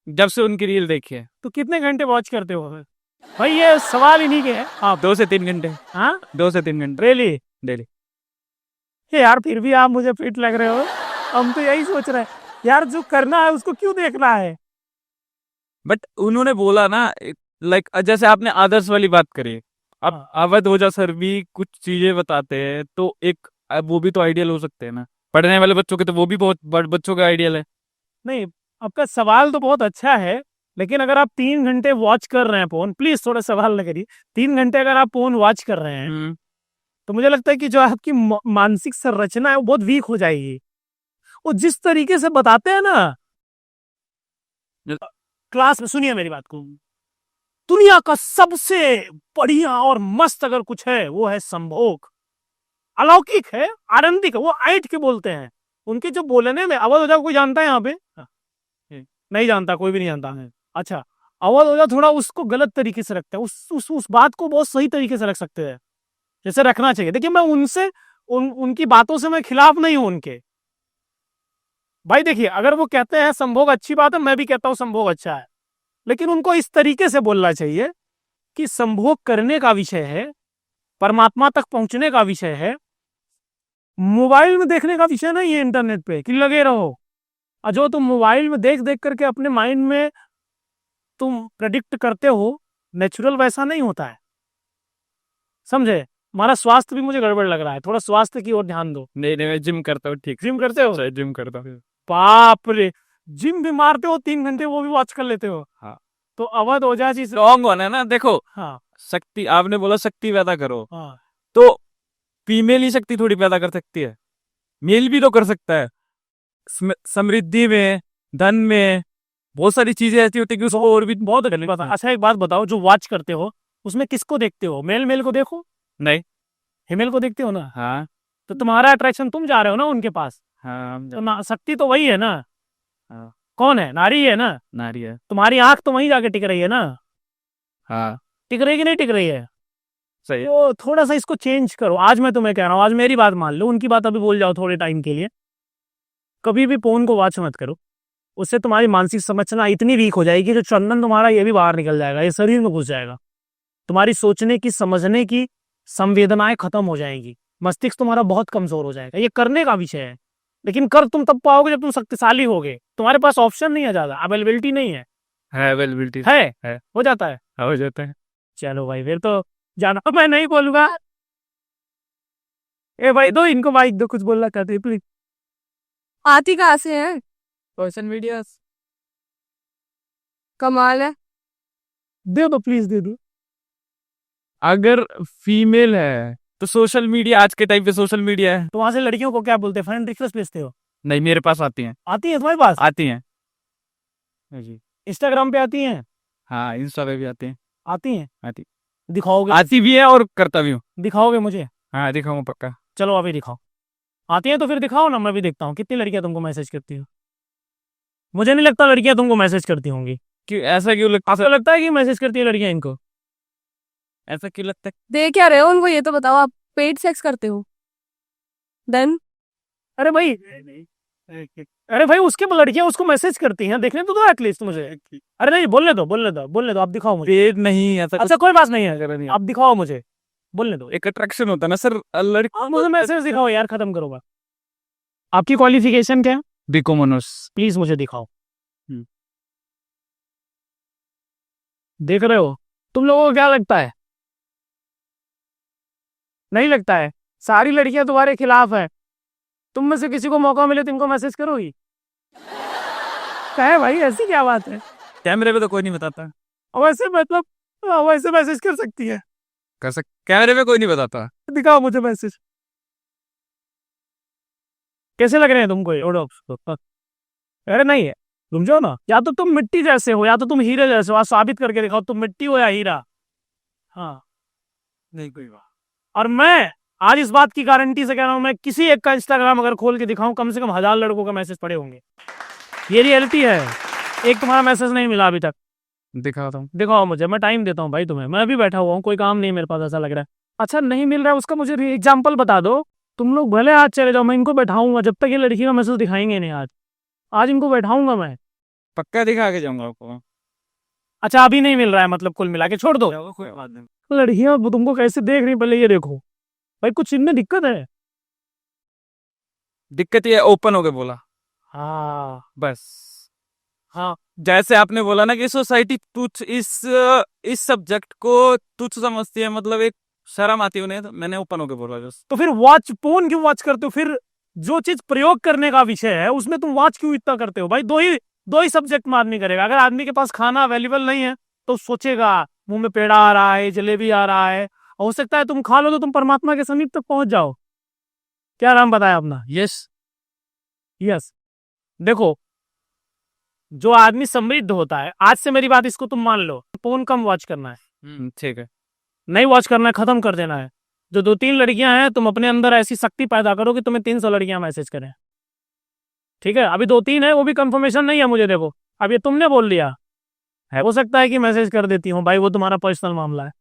जब से उनकी रील देखी है। तो कितने घंटे वॉच करते हो भाई? ये सवाल ही नहीं के है आप। 2 से 3 घंटे। हाँ, 2 से 3 घंटे रियली? डेली। यार फिर भी आप मुझे फिट लग रहे हो। हम तो यही सोच रहे हैं यार, जो करना है उसको क्यों देखना है? बट उन्होंने बोला ना, लाइक जैसे आपने आदर्श वाली बात करी, अब हाँ। अवध ओझा सर भी कुछ चीजें बताते हैं, तो एक वो भी तो आइडियल हो सकते हैं ना पढ़ने वाले बच्चों के। तो वो भी बहुत बच्चों का आइडियल है। नहीं, आपका सवाल तो बहुत अच्छा है, लेकिन अगर आप 3 घंटे वॉच कर रहे हैं फोन, प्लीज थोड़ा सवाल न करिए। 3 घंटे अगर आप फोन वॉच कर रहे हैं तो मुझे लगता है कि जो आपकी मानसिक संरचना है वो बहुत वीक हो जाएगी। वो जिस तरीके से बताते हैं ना क्लास में, सुनिए मेरी बात को, दुनिया का सबसे बढ़िया और मस्त अगर कुछ है वो है संभोग। अलौकिक है, आनंदिक है, वो ऐठ के बोलते हैं। उनके जो बोलने में, अवध ओझा कोई जानता है यहाँ पे? नहीं जानता, कोई भी नहीं जानता है। अच्छा, अवध ओझा थोड़ा उसको गलत तरीके से रखते हैं, उस बात को बहुत सही तरीके से रख सकते हैं, जैसे रखना चाहिए। देखिए, मैं उनसे उनकी बातों से मैं खिलाफ नहीं हूं उनके। भाई देखिए, अगर वो कहते हैं संभोग अच्छी बात है, मैं भी कहता हूं संभोग अच्छा है, लेकिन उनको इस तरीके से बोलना चाहिए कि संभोग करने का विषय है, परमात्मा तक पहुंचने का विषय है, मोबाइल में देखने का विषय नहीं है इंटरनेट पे कि लगे रहो। और जो तुम मोबाइल में देख देख करके अपने माइंड में तुम प्रेडिक्ट करते हो, नेचुरल वैसा नहीं होता है, समझे? हमारा स्वास्थ्य भी मुझे गड़बड़ लग रहा है, थोड़ा स्वास्थ्य की ओर ध्यान दो। नहीं मैं जिम करता हूँ। ठीक, जिम करते हो? जिम करता हूँ। बाप रे, जिम भी मारते हो 3 घंटे, वो भी वॉच कर लेते हो? हाँ। तो अवध ओझा जी लॉन्ग वन है ना। देखो, हाँ शक्ति, आपने बोला शक्ति पैदा करो, हाँ, तो फीमेल ही शक्ति थोड़ी पैदा कर सकती है, मेल भी तो कर सकता है। समृद्धि में, धन में, बहुत सारी चीजें ऐसी होती है कि उसको और भी बहुत गलत बात है। अच्छा एक बात बताओ, जो वॉच करते हो उसमें किसको देखते हो? मेल को देखो, नहीं। फीमेल को देखते हो ना? हाँ तो तुम्हारा अट्रैक्शन, तुम जा रहे हो ना उनके पास, हाँ, तो शक्ति तो वही है ना? हाँ। कौन है? नारी है ना? नारी है। तुम्हारी आंख तो वहीं जाके टिक रही है ना? हाँ टिक रही कि नहीं टिक रही है? सही है। तो थोड़ा सा इसको चेंज करो। आज मैं तुम्हें कह रहा हूँ, आज मेरी बात मान लो, उनकी बात अभी बोल जाओ थोड़े टाइम के लिए। कभी भी फोन को वॉच मत करो, उससे तुम्हारी मानसिक संरचना इतनी वीक हो जाएगी, जो चंदन तुम्हारा ये भी बाहर निकल जाएगा, ये शरीर में घुस जाएगा। तुम्हारी सोचने की, समझने की संवेदनाएं खत्म हो जाएंगी, मस्तिष्क तुम्हारा बहुत कमजोर हो जाएगा। ये करने का विषय है, लेकिन कर तुम तब पाओगे जब तुम शक्तिशाली होगे। तुम्हारे पास ऑप्शन नहीं है, ज्यादा अवेलेबिलिटी नहीं है। अवेलेबिलिटी है, हो जाता है। हो जाता है। चलो भाई, फिर तो जाना। अब मैं नहीं बोलूंगा। ए भाई, दो इनको माइक दो, कुछ बोलना चाहते हैं प्लीज। आती कहाँ से है? Social media. कमाल है। दे दो प्लीज, दे दो। अगर फीमेल है तो सोशल मीडिया, आज के टाइम पे सोशल मीडिया है। तो वहां से लड़कियों को क्या बोलते हैं? फ्रेंड रिक्वेस्ट भेजते हो? नहीं, मेरे पास आती हैं। आती है तुम्हारे पास? आती हैं जी। इंस्टाग्राम पे आती हैं? हाँ, इंस्टा पे भी आती हैं। आती हैं? आती दिखाओगे? आती भी है और करता भी हूँ। दिखाओगे मुझे? हाँ, दिखाऊंगा पक्का। चलो अभी दिखाओ। आती है तो फिर दिखाओ ना, मैं भी देखता हूँ कितनी लड़कियां तुमको मैसेज करती हो। मुझे नहीं लगता लड़कियां तुमको मैसेज करती होंगी। क्यों ऐसा क्यों लगता आपको लगता है कि मैसेज करती है लड़कियां इनको? ऐसा क्यों लगता है? दे क्या रहे हो उनको, ये तो बताओ। आप पेड सेक्स करते हो? देन अरे भाई, अरे भाई उसके लड़कियां उसको मैसेज करती हैं, देखने तो दो एटलीस्ट मुझे। अरे नहीं, बोलने दो बोलने दो बोलने दो, आप दिखाओ मुझे। पेड़ नहीं ऐसा अच्छा कोई बात नहीं है, नहीं। आप दिखाओ मुझे, बोलने दो। एक अट्रैक्शन होता है ना सर, लड़की। आप मुझे मैसेज दिखाओ यार, खत्म करो बात। आपकी क्वालिफिकेशन क्या है? BCom honours. प्लीज मुझे दिखाओ। हम्म। देख रहे हो? तुम लोगों को क्या लगता है? नहीं लगता है? सारी लड़कियां तुम्हारे खिलाफ है। तुम में से किसी को मौका मिले तो इनको मैसेज करोगी? क्या है भाई, ऐसी क्या बात है? कैमरे पे तो कोई नहीं बताता। वैसे मतलब वैसे मैसेज कर सकती है। कैमरे पे कोई नहीं बताता। दिखाओ मुझे मैसेज। कैसे लग रहे हैं तुमको ये ओडोक्स? अरे नहीं है, तुम जो ना, या तो तुम मिट्टी जैसे हो या तो तुम हीरे जैसे हो। आज साबित करके दिखाओ तुम मिट्टी हो या हीरा। हाँ, नहीं कोई बात। और मैं आज इस बात की गारंटी से कह रहा हूं, मैं किसी एक का इंस्टाग्राम अगर खोल के दिखाऊं, कम से कम 1000 लड़कों का मैसेज पड़े होंगे। ये रियलिटी है। एक तुम्हारा मैसेज नहीं मिला अभी तक। दिखाता हूँ। दिखाओ मुझे, मैं टाइम देता हूँ भाई तुम्हें। मैं भी बैठा हुआ हूँ, कोई काम नहीं मेरे पास, ऐसा लग रहा है। अच्छा नहीं मिल रहा है उसका, मुझे एग्जाम्पल बता दो। तुम लोग भले आज चले जाओ, मैं इनको बैठाऊंगा जब तक ये लड़की का मैसेज दिखाएंगे नहीं। आज आज इनको बैठाऊंगा मैं। पक्का दिखा के जाऊंगा आपको। अच्छा अभी नहीं मिल रहा है, मतलब कुल मिला के छोड़ दो। कोई बात नहीं। लड़कियां तुमको कैसे देख रही, पहले ये देखो भाई, कुछ इनमें दिक्कत है। दिक्कत ये ओपन हो के बोला हाँ बस। हाँ, जैसे आपने बोला ना कि सोसाइटी तुच्छ इस सब्जेक्ट को तुच्छ समझती है, मतलब एक शर्म आती है उन्हें, तो मैंने ओपन होके बोला बस। तो फिर वॉच फोन क्यों वॉच करते हो? फिर जो चीज प्रयोग करने का विषय है उसमें तुम वॉच क्यों इतना करते हो भाई? दो ही सब्जेक्ट में आदमी करेगा। अगर आदमी के पास खाना अवेलेबल नहीं है तो सोचेगा मुंह में पेड़ा आ रहा है, जलेबी आ रहा है, हो सकता है तुम खा लो तो तुम परमात्मा के समीप तक पहुंच जाओ। क्या नाम बताया अपना? यस। यस। देखो, जो आदमी समृद्ध होता है, आज से मेरी बात इसको तुम मान लो, फोन कम वॉच करना है, ठीक है। नहीं वॉच करना है, खत्म कर देना है। जो 2-3 लड़कियां हैं, तुम अपने अंदर ऐसी शक्ति पैदा करो कि तुम्हें 300 लड़कियां मैसेज करें। ठीक है, अभी 2-3 है, वो भी कंफर्मेशन नहीं है मुझे। देखो अब ये तुमने बोल दिया है, हो सकता है कि मैसेज कर देती हूँ भाई, वो तुम्हारा पर्सनल मामला है,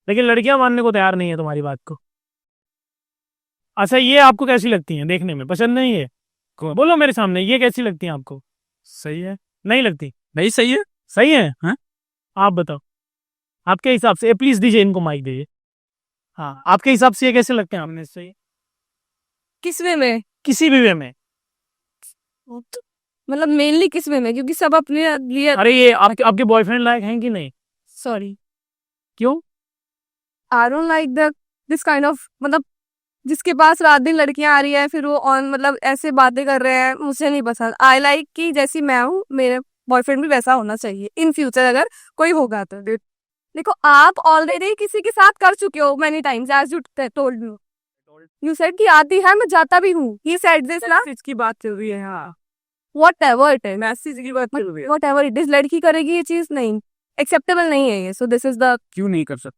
लेकिन लड़कियां मानने को तैयार नहीं है तुम्हारी बात को। अच्छा ये आपको कैसी लगती हैं देखने में? पसंद नहीं है? बोलो मेरे सामने, ये कैसी लगती हैं आपको? सही है। नहीं लगती? नहीं सही है। सही है? हाँ? आप बताओ आपके हिसाब से। प्लीज दीजिए इनको माइक दीजिए। हाँ, आपके हिसाब से ये कैसे लगते हैं? आपने सही किस वे में? किसी भी वे में? मतलब मेनली किस वे में, क्योंकि सब अपने लिए। अरे ये आपके बॉयफ्रेंड लायक हैं कि नहीं? सॉरी, क्यों? I don't like this kind of, मतलब जिसके पास रात दिन लड़कियां आ रही है, फिर वो ऑन मतलब ऐसे बातें कर रहे हैं, मुझे नहीं पसंद। आई लाइक कि जैसी मैं हूँ, मेरे बॉयफ्रेंड भी वैसा होना चाहिए इन फ्यूचर, अगर कोई होगा तो। देखो आप ऑलरेडी किसी के साथ कर चुके हो many times, as you told me. You said कि आती है, मैं जाता भी हूँ। ही सेड दिस ना, इसकी बात चल रही है। हाँ, व्हाटएवर इट इज, मैसेज की बात चल रही है। व्हाटएवर इट इज, लड़की करेगी ये चीज, नहीं एक्सेप्टेबल नहीं है ये। सो दिस इज द, क्यों नहीं कर सकते?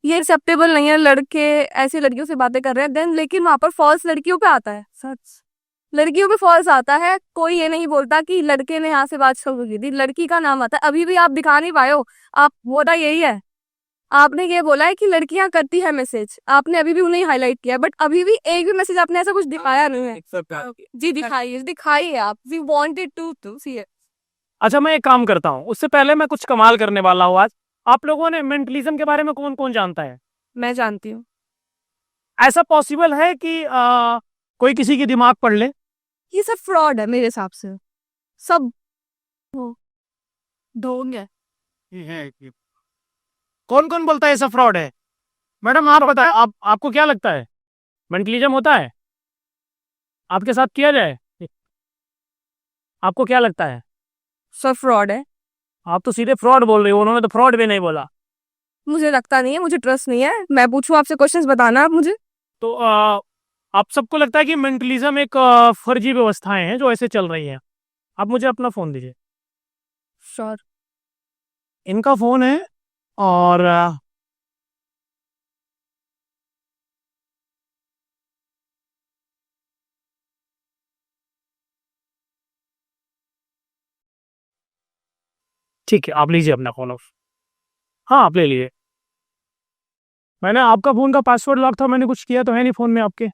ये एक्सेप्टेबल नहीं है। लड़के ऐसी लड़कियों से बातें कर रहे हैं देन, लेकिन वहां पर फॉल्स लड़कियों पे आता है। सच लड़कियों पे फॉल्स आता है। कोई ये नहीं बोलता कि लड़के ने यहाँ से बात शुरू की थी, लड़की का नाम आता है। अभी भी आप दिखा नहीं पाए हो। आप बोला यही है, आपने ये बोला है कि लड़कियां करती है मैसेज, आपने अभी भी उन्हें हाईलाइट किया, बट अभी भी एक भी मैसेज आपने ऐसा कुछ दिखाया नहीं है। जी दिखाइए, दिखाइए आप। We wanted to see it. अच्छा मैं एक काम करता हूँ, उससे पहले मैं कुछ कमाल करने वाला हूँ आज। आप लोगों ने मेंटलिज्म के बारे में कौन कौन जानता है? मैं जानती हूँ। ऐसा पॉसिबल है कि कोई किसी की दिमाग पढ़ ले? ये सब फ्रॉड है मेरे हिसाब से, सब ढोंग है। कौन कौन बोलता है ऐसा फ्रॉड है? मैडम आप बताएं, आपको क्या लगता है मेंटलिज्म होता है? आपके साथ किया जाए? आपको क्या लगता है? सब फ्रॉड है। आप तो सीधे फ्रॉड बोल रहे हो, उन्होंने तो फ्रॉड भी नहीं बोला। मुझे लगता नहीं है, मुझे ट्रस्ट नहीं है। मैं पूछूं आपसे क्वेश्चंस, बताना आप मुझे। तो आप सबको लगता है कि मेंटलिज्म एक फर्जी व्यवस्थाएं हैं जो ऐसे चल रही हैं। आप मुझे अपना फोन दीजिए। श्योर। इनका फोन है और ठीक है, आप लीजिए अपना फोन। हाँ, आप ले लीजिए। मैंने आपका फोन का पासवर्ड लॉक था, मैंने कुछ किया तो है नहीं फोन में आपके।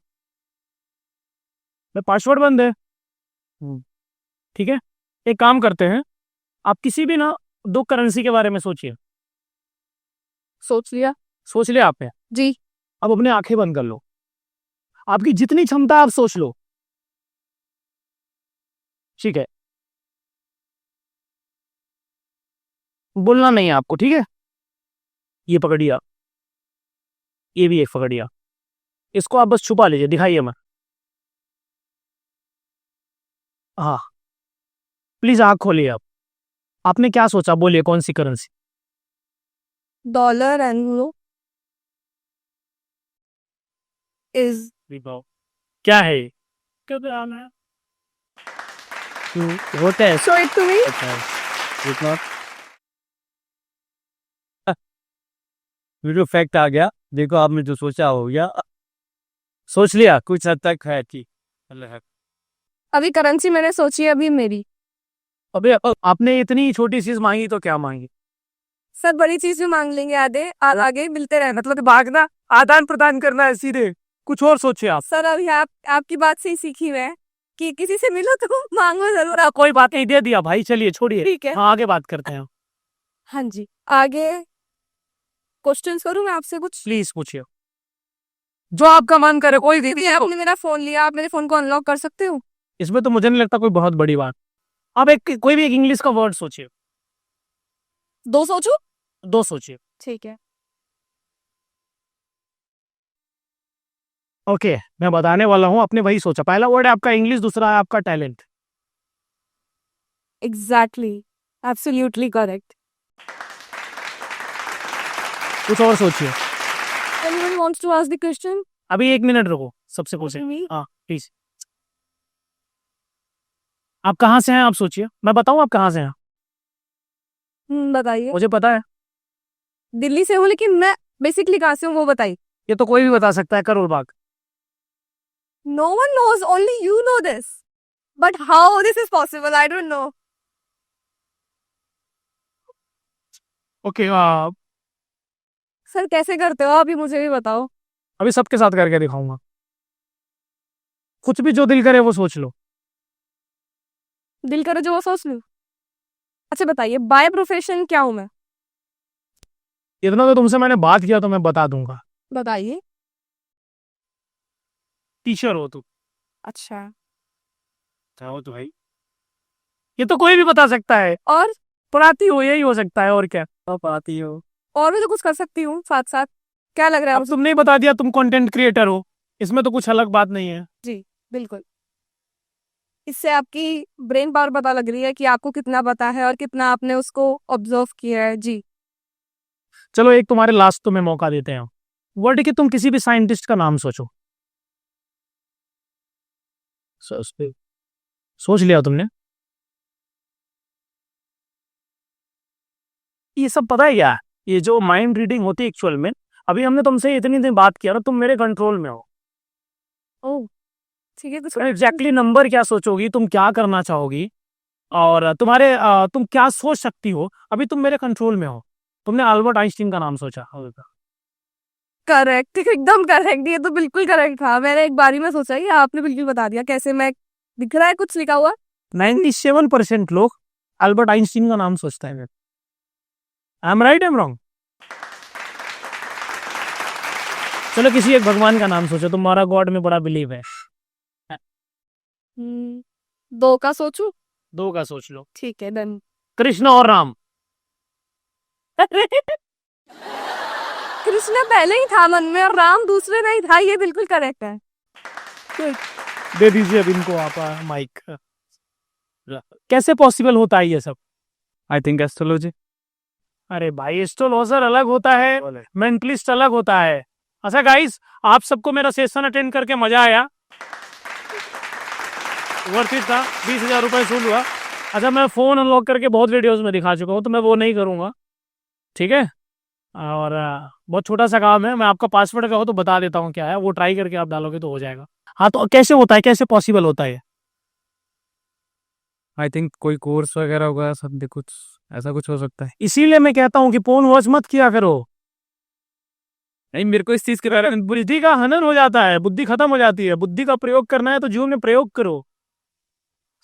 मैं पासवर्ड बंद है। ठीक है, एक काम करते हैं, आप किसी भी ना 2 करेंसी के बारे में सोचिए। सोच लिया। सोच लिया आपने? जी। अब अपने आंखें बंद कर लो। आपकी जितनी क्षमता है आप सोच लो। ठीक है, बोलना नहीं है आपको, ठीक है? ये पकड़िए आप। ये भी एक पकड़िए। इसको आप बस छुपा लीजिए, दिखाइए मत। हाँ, प्लीज आंख खोलिए आप। आपने क्या सोचा, बोलिए कौन सी करेंसी? डॉलर एंग्लो इज क्या है ये? क्या ध्यान है? होता है। Show it to me. Video fact आ गया। देखो, आपने जो सोचा हो गया। सोच लिया कुछ हद तक है कि अभी करेंसी मैंने सोची है, अभी मेरी। अबे आपने इतनी छोटी चीज मांगी तो क्या मांगी? सर बड़ी चीज भी मांग लेंगे, आगे मिलते रहना। मतलब भागना, आदान प्रदान करना है सीधे। कुछ और सोचिए आप। सर अभी आपकी बात से ही सीखी हुई है कि किसी से मिलो तो मांगो जरूर। कोई बात नहीं, दे दिया भाई, चलिए छोड़िए। ठीक है। हाँ, आगे बात करते हैं। हाँ जी, आगे क्वेश्चंस करूं मैं आपसे कुछ? प्लीज पूछिए, जो आपका मन करे, कोई भी। दीदी आपने मेरा फोन लिया, आप मेरे फोन को अनलॉक कर सकते हो? इसमें तो मुझे नहीं लगता कोई बहुत बड़ी बात। आप कोई भी एक इंग्लिश का वर्ड सोचिए। 2 सोचूं? 2 सोचिए। ठीक है। ओके, मैं बताने वाला हूँ। आपने वही सोचा। पहला वर्ड है आपका इंग्लिश, दूसरा है आपका टैलेंट। Exactly, absolutely correct. कुछ और सोचिए। Anyone wants to ask the question? अभी 1 मिनट रुको, सबसे पूछे। Me? हाँ प्लीज। आप कहाँ से हैं, आप सोचिए। मैं बताऊँ आप कहाँ से हैं? बताइए। मुझे पता है। दिल्ली से हूँ, लेकिन मैं बेसिकली कहाँ से हूँ वो बताइए। ये तो कोई भी बता सकता है, Karol Bagh. No one knows, only you know this. But how this is possible, I don't know. Okay, sir कैसे करते हो अभी मुझे भी बताओ। अभी सबके साथ करके दिखाऊंगा। कुछ भी जो दिल करे वो सोच लो। दिल करे जो वो सोच लूं। अच्छा बताइए, बाय प्रोफेशन क्या हूँ मैं? इतना तो तुमसे मैंने बात किया तो मैं बता दूंगा। बताइए। टीचर हो तुम। अच्छा। हो तो भाई, ये तो कोई भी बता सकता है। और पढ़ाती हो, यही हो सकता है। और क्या? पढ़ाती हो। और भी तो कुछ कर सकती हूँ साथ साथ। क्या लग रहा है अब मुझे? तुमने ही बता दिया तुम कंटेंट क्रिएटर हो, इसमें तो कुछ अलग बात नहीं है। जी बिल्कुल। इससे आपकी ब्रेन पावर पता लग रही है कि आपको कितना पता है और कितना आपने उसको ऑब्जर्व किया है। जी। चलो एक तुम्हारे लास्ट तुम्हें मौका देते हैं। वर्ड कि तुम किसी भी साइंटिस्ट का नाम सोचो। सोच लिया तुमने? ये सब पता है क्या? ये जो माइंड रीडिंग होती है एक्चुअल में, अभी हमने तुमसे इतनी देर बात किया ना, तुम मेरे कंट्रोल में हो। ओह ठीक है, कुछ एग्जैक्टली नंबर क्या सोचोगी, तुम क्या करना चाहोगी, और तुम क्या सोच सकती हो, अभी तुम मेरे कंट्रोल में हो। तुमने अल्बर्ट आइंस्टीन का नाम सोचा। करेक्ट, एकदम करेक्ट। ये तो बिल्कुल करेक्ट था। मैंने एक बारी में सोचा ही, आपने बिल्कुल बता दिया। कैसे मैं दिख रहा है कुछ लिखा हुआ? 97% लोग अल्बर्ट आइंस्टीन का नाम सोचते हैं। I am right, I am wrong? चलो किसी एक भगवान का नाम सोचो, तुम्हारा गॉड में बड़ा बिलीव है। 2 का सोचूं? 2 का सोच लो। ठीक है, डन। कृष्ण और राम। कृष्ण पहले ही था मन में और राम दूसरे नहीं था, ये बिल्कुल करेक्ट है। दे दीजिए अब इनको आप माइक। कैसे पॉसिबल होता है ये सब? I think astrology. अरे भाई, एस्ट्रोलॉजर अलग होता है, मेंटलिस्ट अलग होता है। अच्छा गाइस, आप सबको मेरा सेशन अटेंड करके मजा आया, वर्थ इट था, 20,000 रुपये वसूल हुआ। अच्छा, मैं फ़ोन अनलॉक करके बहुत वीडियोस में दिखा चुका हूँ, तो मैं वो नहीं करूँगा, ठीक है। और बहुत छोटा सा काम है, मैं आपका पासवर्ड का हो तो बता देता हूँ क्या है, वो ट्राई करके आप डालोगे तो हो जाएगा। हाँ, तो कैसे होता है, कैसे पॉसिबल होता है? आई थिंक कोई कोर्स वगैरह होगा, सब कुछ ऐसा कुछ हो सकता है। इसीलिए मैं कहता हूँ कि फोन वॉच मत किया करो, नहीं, मेरे को इस चीज के बारे में बुद्धि का हनन हो जाता है, बुद्धि खत्म हो जाती है। बुद्धि का प्रयोग करना है तो जीवन में प्रयोग करो,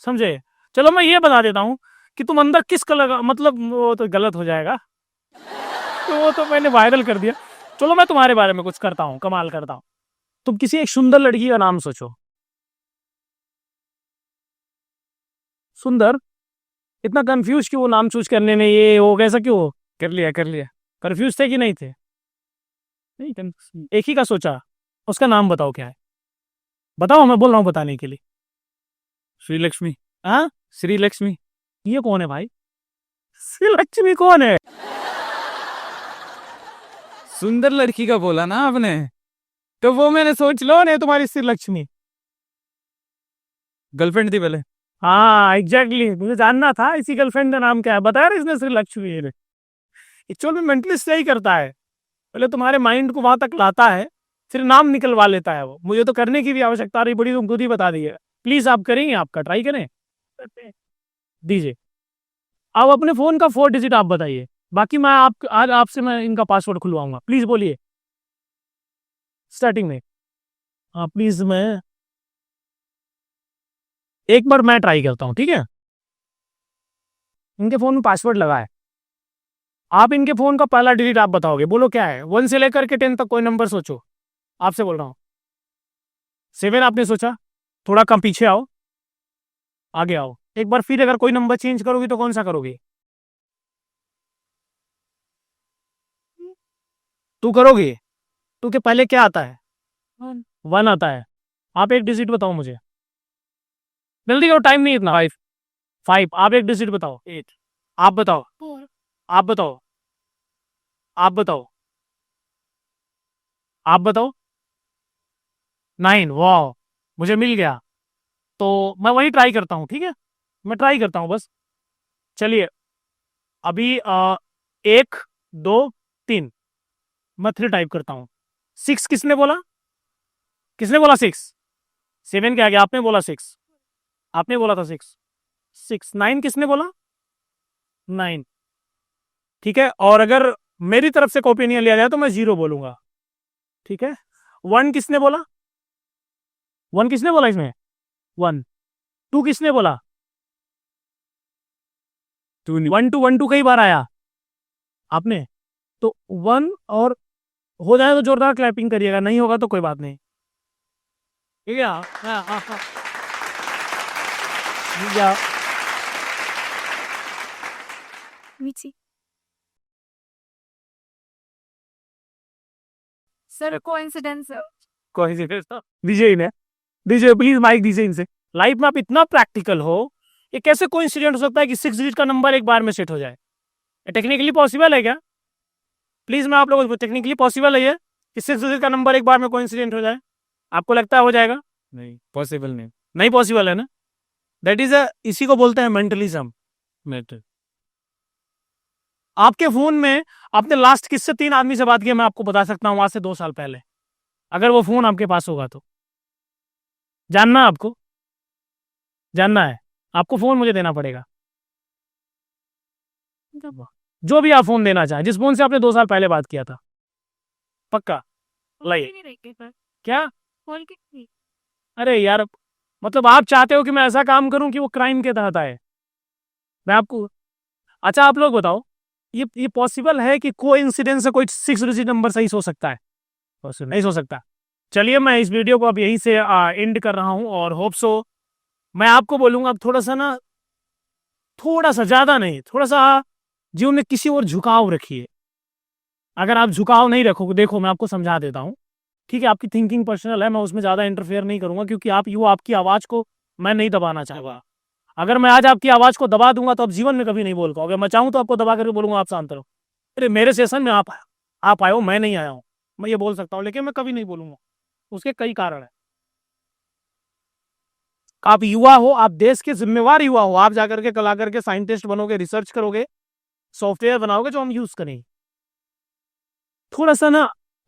समझे। चलो मैं ये बता देता हूँ कि तुम अंदर किस कलर का, मतलब वो तो गलत हो जाएगा, तो वो तो मैंने वायरल कर दिया। चलो मैं तुम्हारे बारे में कुछ करता हूँ, कमाल करता हूँ। तुम किसी एक सुंदर लड़की का नाम सोचो। सुंदर, इतना कंफ्यूज क्यों वो नाम चूज करने में, ये हो कैसा क्यों हो? कर लिया। कंफ्यूज थे कि नहीं थे? नहीं, एक ही का सोचा। उसका नाम बताओ क्या है, बताओ, मैं बोल रहा हूँ बताने के लिए। श्री लक्ष्मी। हाँ, श्री लक्ष्मी। ये कौन है भाई? श्री लक्ष्मी कौन है? सुंदर लड़की का बोला ना आपने, तो वो मैंने सोच लो। कौन है तुम्हारी श्री लक्ष्मी? गर्लफ्रेंड थी पहले। हाँ एग्जैक्टली, मुझे जानना था इसी गर्लफ्रेंड का नाम क्या है, बताया ना इसने, श्री लक्ष्मी है। एक्चुअल में मेंटलिस्ट यही करता है, पहले तुम्हारे माइंड को वहां तक लाता है, फिर नाम निकलवा लेता है वो। मुझे तो करने की भी आवश्यकता रही बड़ी, तुम खुद ही बता दी है। प्लीज आप करेंगे, आपका ट्राई करें, दीजिए। अब अपने फोन का 4 डिजिट आप बताइए, बाकी मैं आज आपसे मैं इनका पासवर्ड खुलवाऊंगा। प्लीज बोलिए स्टार्टिंग में। हाँ प्लीज, मैं एक बार मैं ट्राई करता हूँ, ठीक है। इनके फोन में पासवर्ड लगा है, आप इनके फोन का पहला डिजिट आप बताओगे, बोलो क्या है। 1 से लेकर के 10 तक कोई नंबर सोचो, आपसे बोल रहा हूँ। 7 आपने सोचा, थोड़ा कम पीछे आओ, आगे आओ एक बार। फिर अगर कोई नंबर चेंज करोगी तो कौन सा करोगी? 2 करोगी? 2 के पहले क्या आता है? 1 आता है। आप एक डिजिट बताओ मुझे, जल्दी करो, टाइम नहीं इतना। 5 आप एक डिजिट बताओ। 8 आप बताओ। 4 आप बताओ। आप बताओ। आप बताओ। 9 वाह, मुझे मिल गया। तो मैं वही ट्राई करता हूँ, ठीक है, मैं ट्राई करता हूँ बस। चलिए अभी 1 2 3, मैं 3 टाइप करता हूँ। 6 किसने बोला? किसने बोला 6? 7 के आगे आपने बोला 6, आपने बोला था 6। 6 9 किसने बोला? 9, ठीक है। और अगर मेरी तरफ से ओपिनियन लिया जाए तो मैं 0 बोलूंगा, ठीक है। 1 किसने बोला? 1 किसने बोला इसमें? 1। 2 किसने बोला? 1 2 1 2 कई बार आया आपने, तो 1 और हो जाए तो जोरदार क्लैपिंग करिएगा, नहीं होगा तो कोई बात नहीं, ठीक है। या सर कोइंसिडेंस दीजिए इन्हें, दीजिए प्लीज माइक दीजिए इनसे। लाइफ में आप इतना प्रैक्टिकल हो, ये कैसे कोइंसिडेंट हो सकता है कि 6 डिजिट का नंबर एक बार में सेट हो जाए? टेक्निकली पॉसिबल है क्या? प्लीज मैं आप लोगों को, टेक्निकली पॉसिबल है ये कि 6 डिजिट का नंबर एक बार में कोइंसिडेंट हो जाए? आपको लगता है हो जाएगा? नहीं, पॉसिबल नहीं। नहीं पॉसिबल है ना। दैट इज इसी को बोलते हैं मेंटलिज्म। मेंटल। आपके फोन में आपने लास्ट किससे 3 आदमी से बात किया, मैं आपको बता सकता हूं, आज से 2 साल पहले, अगर वो फोन आपके पास होगा तो। जानना है आपको? जानना है आपको? फोन मुझे देना पड़ेगा, जो भी आप फोन देना चाहें, जिस फोन से आपने 2 साल पहले बात किया था, पक्का लाइए। क्या? अरे यार, मतलब आप चाहते हो कि मैं ऐसा काम करूं कि वो क्राइम के तहत आए? मैं आपको, अच्छा आप लोग बताओ, ये पॉसिबल है कि कोइंसिडेंस से कोई 6 डिजिट नंबर सही हो सकता है? नहीं हो सकता। चलिए मैं इस वीडियो को अब यहीं से एंड कर रहा हूं, और होप सो मैं आपको बोलूंगा अब थोड़ा सा ना, थोड़ा सा, ज्यादा नहीं, थोड़ा सा जीवन में किसी और झुकाव रखिए। अगर आप झुकाव नहीं रखोगे, देखो मैं आपको समझा देता हूँ, ठीक है। आपकी थिंकिंग पर्सनल है, मैं उसमें ज्यादा इंटरफेयर नहीं करूंगा, क्योंकि आपकी आवाज को मैं नहीं दबाना चाहूंगा। अगर मैं आज आपकी आवाज को दबा दूंगा तो आप जीवन में कभी नहीं बोल पाओगे। मैं चाहूं तो आपको दबा करके बोलूंगा आप शांत रहो। अरे मेरे सेशन में आप आए हो, मैं नहीं आया हूं, मैं ये बोल सकता हूँ, लेकिन मैं कभी नहीं बोलूंगा। उसके कई कारण है। आप युवा हो, आप देश के जिम्मेवार युवा हो, आप जाकर के कल आकर के साइंटिस्ट बनोगे, रिसर्च करोगे, सॉफ्टवेयर बनाओगे जो हम यूज करें। थोड़ा सा ना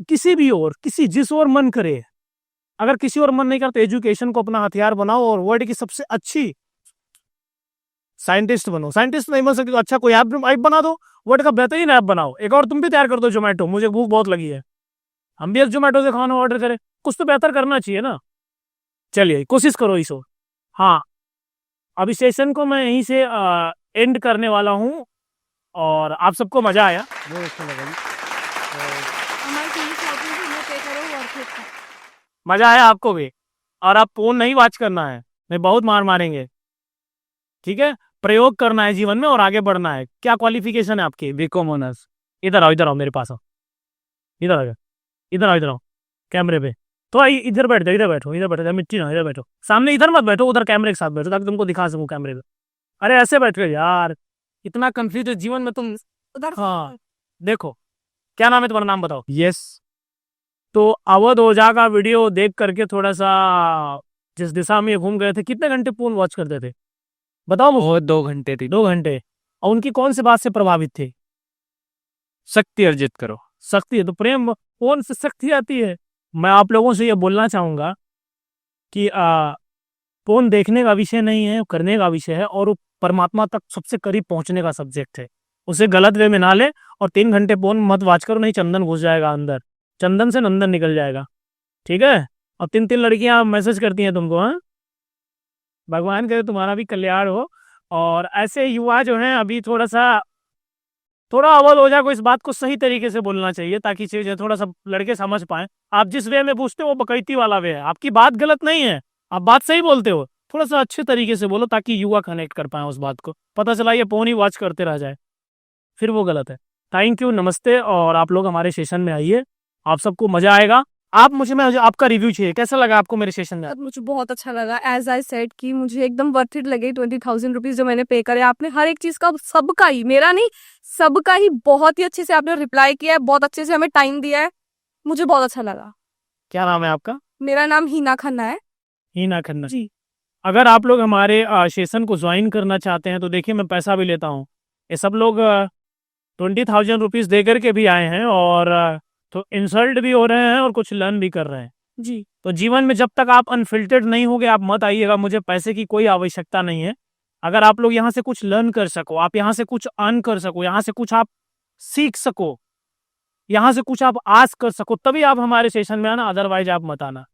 किसी भी और जिस और मन करे, अगर किसी और मन नहीं करता, एजुकेशन को अपना हथियार बनाओ और वर्ल्ड की सबसे अच्छी साइंटिस्ट बनो। साइंटिस्ट नहीं बन सकते तो अच्छा कोई ऐप बना दो, वर्ल्ड का बेहतरीन ऐप बनाओ। एक और तुम भी तैयार कर दो, जोमेटो, मुझे भूख बहुत लगी है, हम भी एक जोमेटो से खाना ऑर्डर करें। कुछ तो बेहतर करना चाहिए ना। चलिए कोशिश करो इस ओर। हाँ, अभी सेशन को मैं यहीं से एंड करने वाला हूँ, और आप सबको मजा आया। बहुत अच्छा लगा जी। हमारी टीवी शॉपिंग भी हमें पे करो और फिर मजा आया आपको भी। और आप फोन नहीं वॉच करना है, नहीं बहुत मार मारेंगे, ठीक है। प्रयोग करना है जीवन में और आगे बढ़ना है। क्या क्वालिफिकेशन है आपकी? B Com honours. इधर आओ मेरे पास आओ, इधर आओ, इधर आओ कैमरे पे। तो इधर बैठ जाओ, इधर बैठो, मिट्टी ना, इधर बैठो, सामने इधर मत बैठो, उधर कैमरे के साथ बैठो ताकि तुमको दिखा सकूं कैमरे पे। अरे ऐसे बैठ के यार, इतना कंफ्यूज है जीवन में तुम। उधर हाँ देखो, क्या नाम है तुम्हारा? नाम बताओ। यस। तो अवध ओझा का वीडियो देख करके थोड़ा सा जिस दिशा में ये घूम गए थे, कितने घंटे फोन वॉच करते थे बताओ मुझे? वो 2 घंटे थी। 2 घंटे। और उनकी कौन सी बात से प्रभावित थे? शक्ति अर्जित करो। शक्ति है तो प्रेम, कौन से शक्ति आती है? मैं आप लोगों से ये बोलना चाहूंगा कि फोन देखने का विषय नहीं है, करने का विषय है, और वो परमात्मा तक सबसे करीब पहुंचने का सब्जेक्ट है। उसे गलत वे में ना ले, और 3 घंटे फोन मत वॉच करो, नहीं चंदन घुस जाएगा अंदर, चंदन से नंदन निकल जाएगा, ठीक है। और 3 लड़कियां मैसेज करती हैं तुमको, हाँ, भगवान करे तुम्हारा भी कल्याण हो। और ऐसे युवा जो हैं अभी थोड़ा अवध ओझा को इस बात को सही तरीके से बोलना चाहिए, ताकि चीजें थोड़ा सा लड़के समझ पाए। आप जिस वे में पूछते हो वो बकैती वाला वे है। आपकी बात गलत नहीं है, आप बात सही बोलते हो, थोड़ा सा अच्छे तरीके से बोलो ताकि युवा कनेक्ट कर पाए उस बात को। पता चला ये फोन ही वॉच करते रह जाए, फिर वो गलत है। थैंक यू, नमस्ते। और आप लोग हमारे सेशन में आइए, आप सबको मजा आएगा। मुझे आपका रिव्यू चाहिए, कैसा लगा आपको मेरे सेशन में? अब मुझे बहुत अच्छा लगा। एज आई सेड कि मुझे एकदम वर्थ इट लगे 20,000 रुपीज जो मैंने पे करे। आपने हर एक चीज का, सबका ही, मेरा नहीं, सबका ही बहुत ही अच्छे से आपने रिप्लाई किया है, बहुत अच्छे से हमें टाइम दिया है, मुझे बहुत अच्छा लगा। क्या नाम है आपका? मेरा नाम हीना खन्ना है। हीना खन्ना जी। अगर आप लोग हमारे सेशन को ज्वाइन करना चाहते हैं तो देखिए, मैं पैसा भी लेता हूँ। ये सब लोग 20,000 रुपीज दे करके भी आए हैं, और तो इंसल्ट भी हो रहे हैं और कुछ लर्न भी कर रहे हैं जी। तो जीवन में जब तक आप अनफिल्टर्ड नहीं होगे, आप मत आइएगा। मुझे पैसे की कोई आवश्यकता नहीं है। अगर आप लोग यहाँ से कुछ लर्न कर सको, आप यहाँ से कुछ अर्न कर सको, यहाँ से कुछ आप सीख सको, यहाँ से कुछ आप आस कर सको, तभी आप हमारे सेशन में आना, अदरवाइज आप मत आना।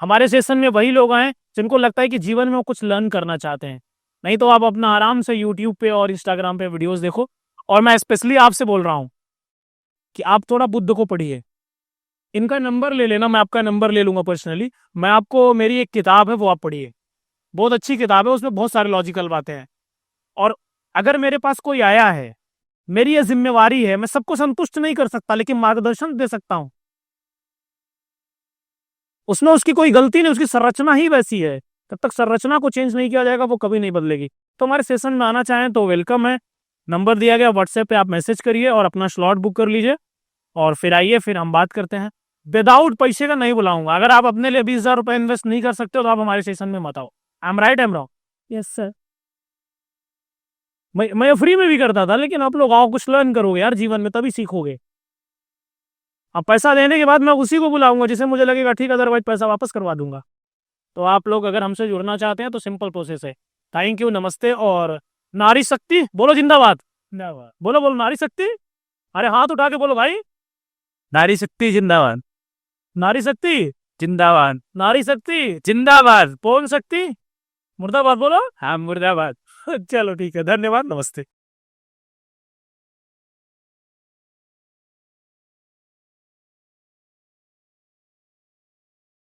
हमारे सेशन में वही लोग आए जिनको लगता है कि जीवन में वो कुछ लर्न करना चाहते हैं, नहीं तो आप अपना आराम से यूट्यूब पे और इंस्टाग्राम पे वीडियोस देखो। और मैं स्पेशली आपसे बोल रहा हूँ कि आप थोड़ा बुद्ध को पढ़िए। इनका नंबर ले लेना, मैं आपका नंबर ले लूंगा पर्सनली। मैं आपको, मेरी एक किताब है वो आप पढ़िए, बहुत अच्छी किताब है, उसमें बहुत सारे लॉजिकल बातें हैं। और अगर मेरे पास कोई आया है, मेरी यह जिम्मेवारी है, मैं सबको संतुष्ट नहीं कर सकता, लेकिन मार्गदर्शन दे सकता हूं। उसमें उसकी कोई गलती नहीं, उसकी संरचना ही वैसी है। तब तक संरचना को चेंज नहीं किया जाएगा, वो कभी नहीं बदलेगी। तो हमारे सेशन में आना चाहें तो वेलकम है। नंबर दिया गया, व्हाट्सएप पे आप मैसेज करिए और अपना स्लॉट बुक कर लीजिए, और फिर आइए, फिर हम बात करते हैं। विदाउट पैसे का नहीं बुलाऊंगा। अगर आप अपने लिए 20,000 रुपए इन्वेस्ट नहीं कर सकते हो तो आप हमारे सेशन में मत आओ। I am right, I am wrong? Yes sir. मैं फ्री में भी करता था, लेकिन आप लोग आओ, कुछ लर्न करोगे यार जीवन में, तभी सीखोगे। अब पैसा देने के बाद मैं उसी को बुलाऊंगा जिसे मुझे लगेगा ठीक, अदरवाइज पैसा वापस करवा दूंगा। तो आप लोग अगर हमसे जुड़ना चाहते हैं तो सिंपल प्रोसेस है। थैंक यू, नमस्ते। और नारी शक्ति बोलो, जिंदाबाद। जिंदाबाद बोलो, बोलो नारी शक्ति। अरे हाथ उठा के बोलो भाई, नारी शक्ति जिंदाबाद। नारी शक्ति जिंदाबाद। नारी शक्ति जिंदाबाद। पौन शक्ति मुर्दाबाद बोलो। हाँ, मुर्दाबाद। चलो ठीक है, धन्यवाद, नमस्ते।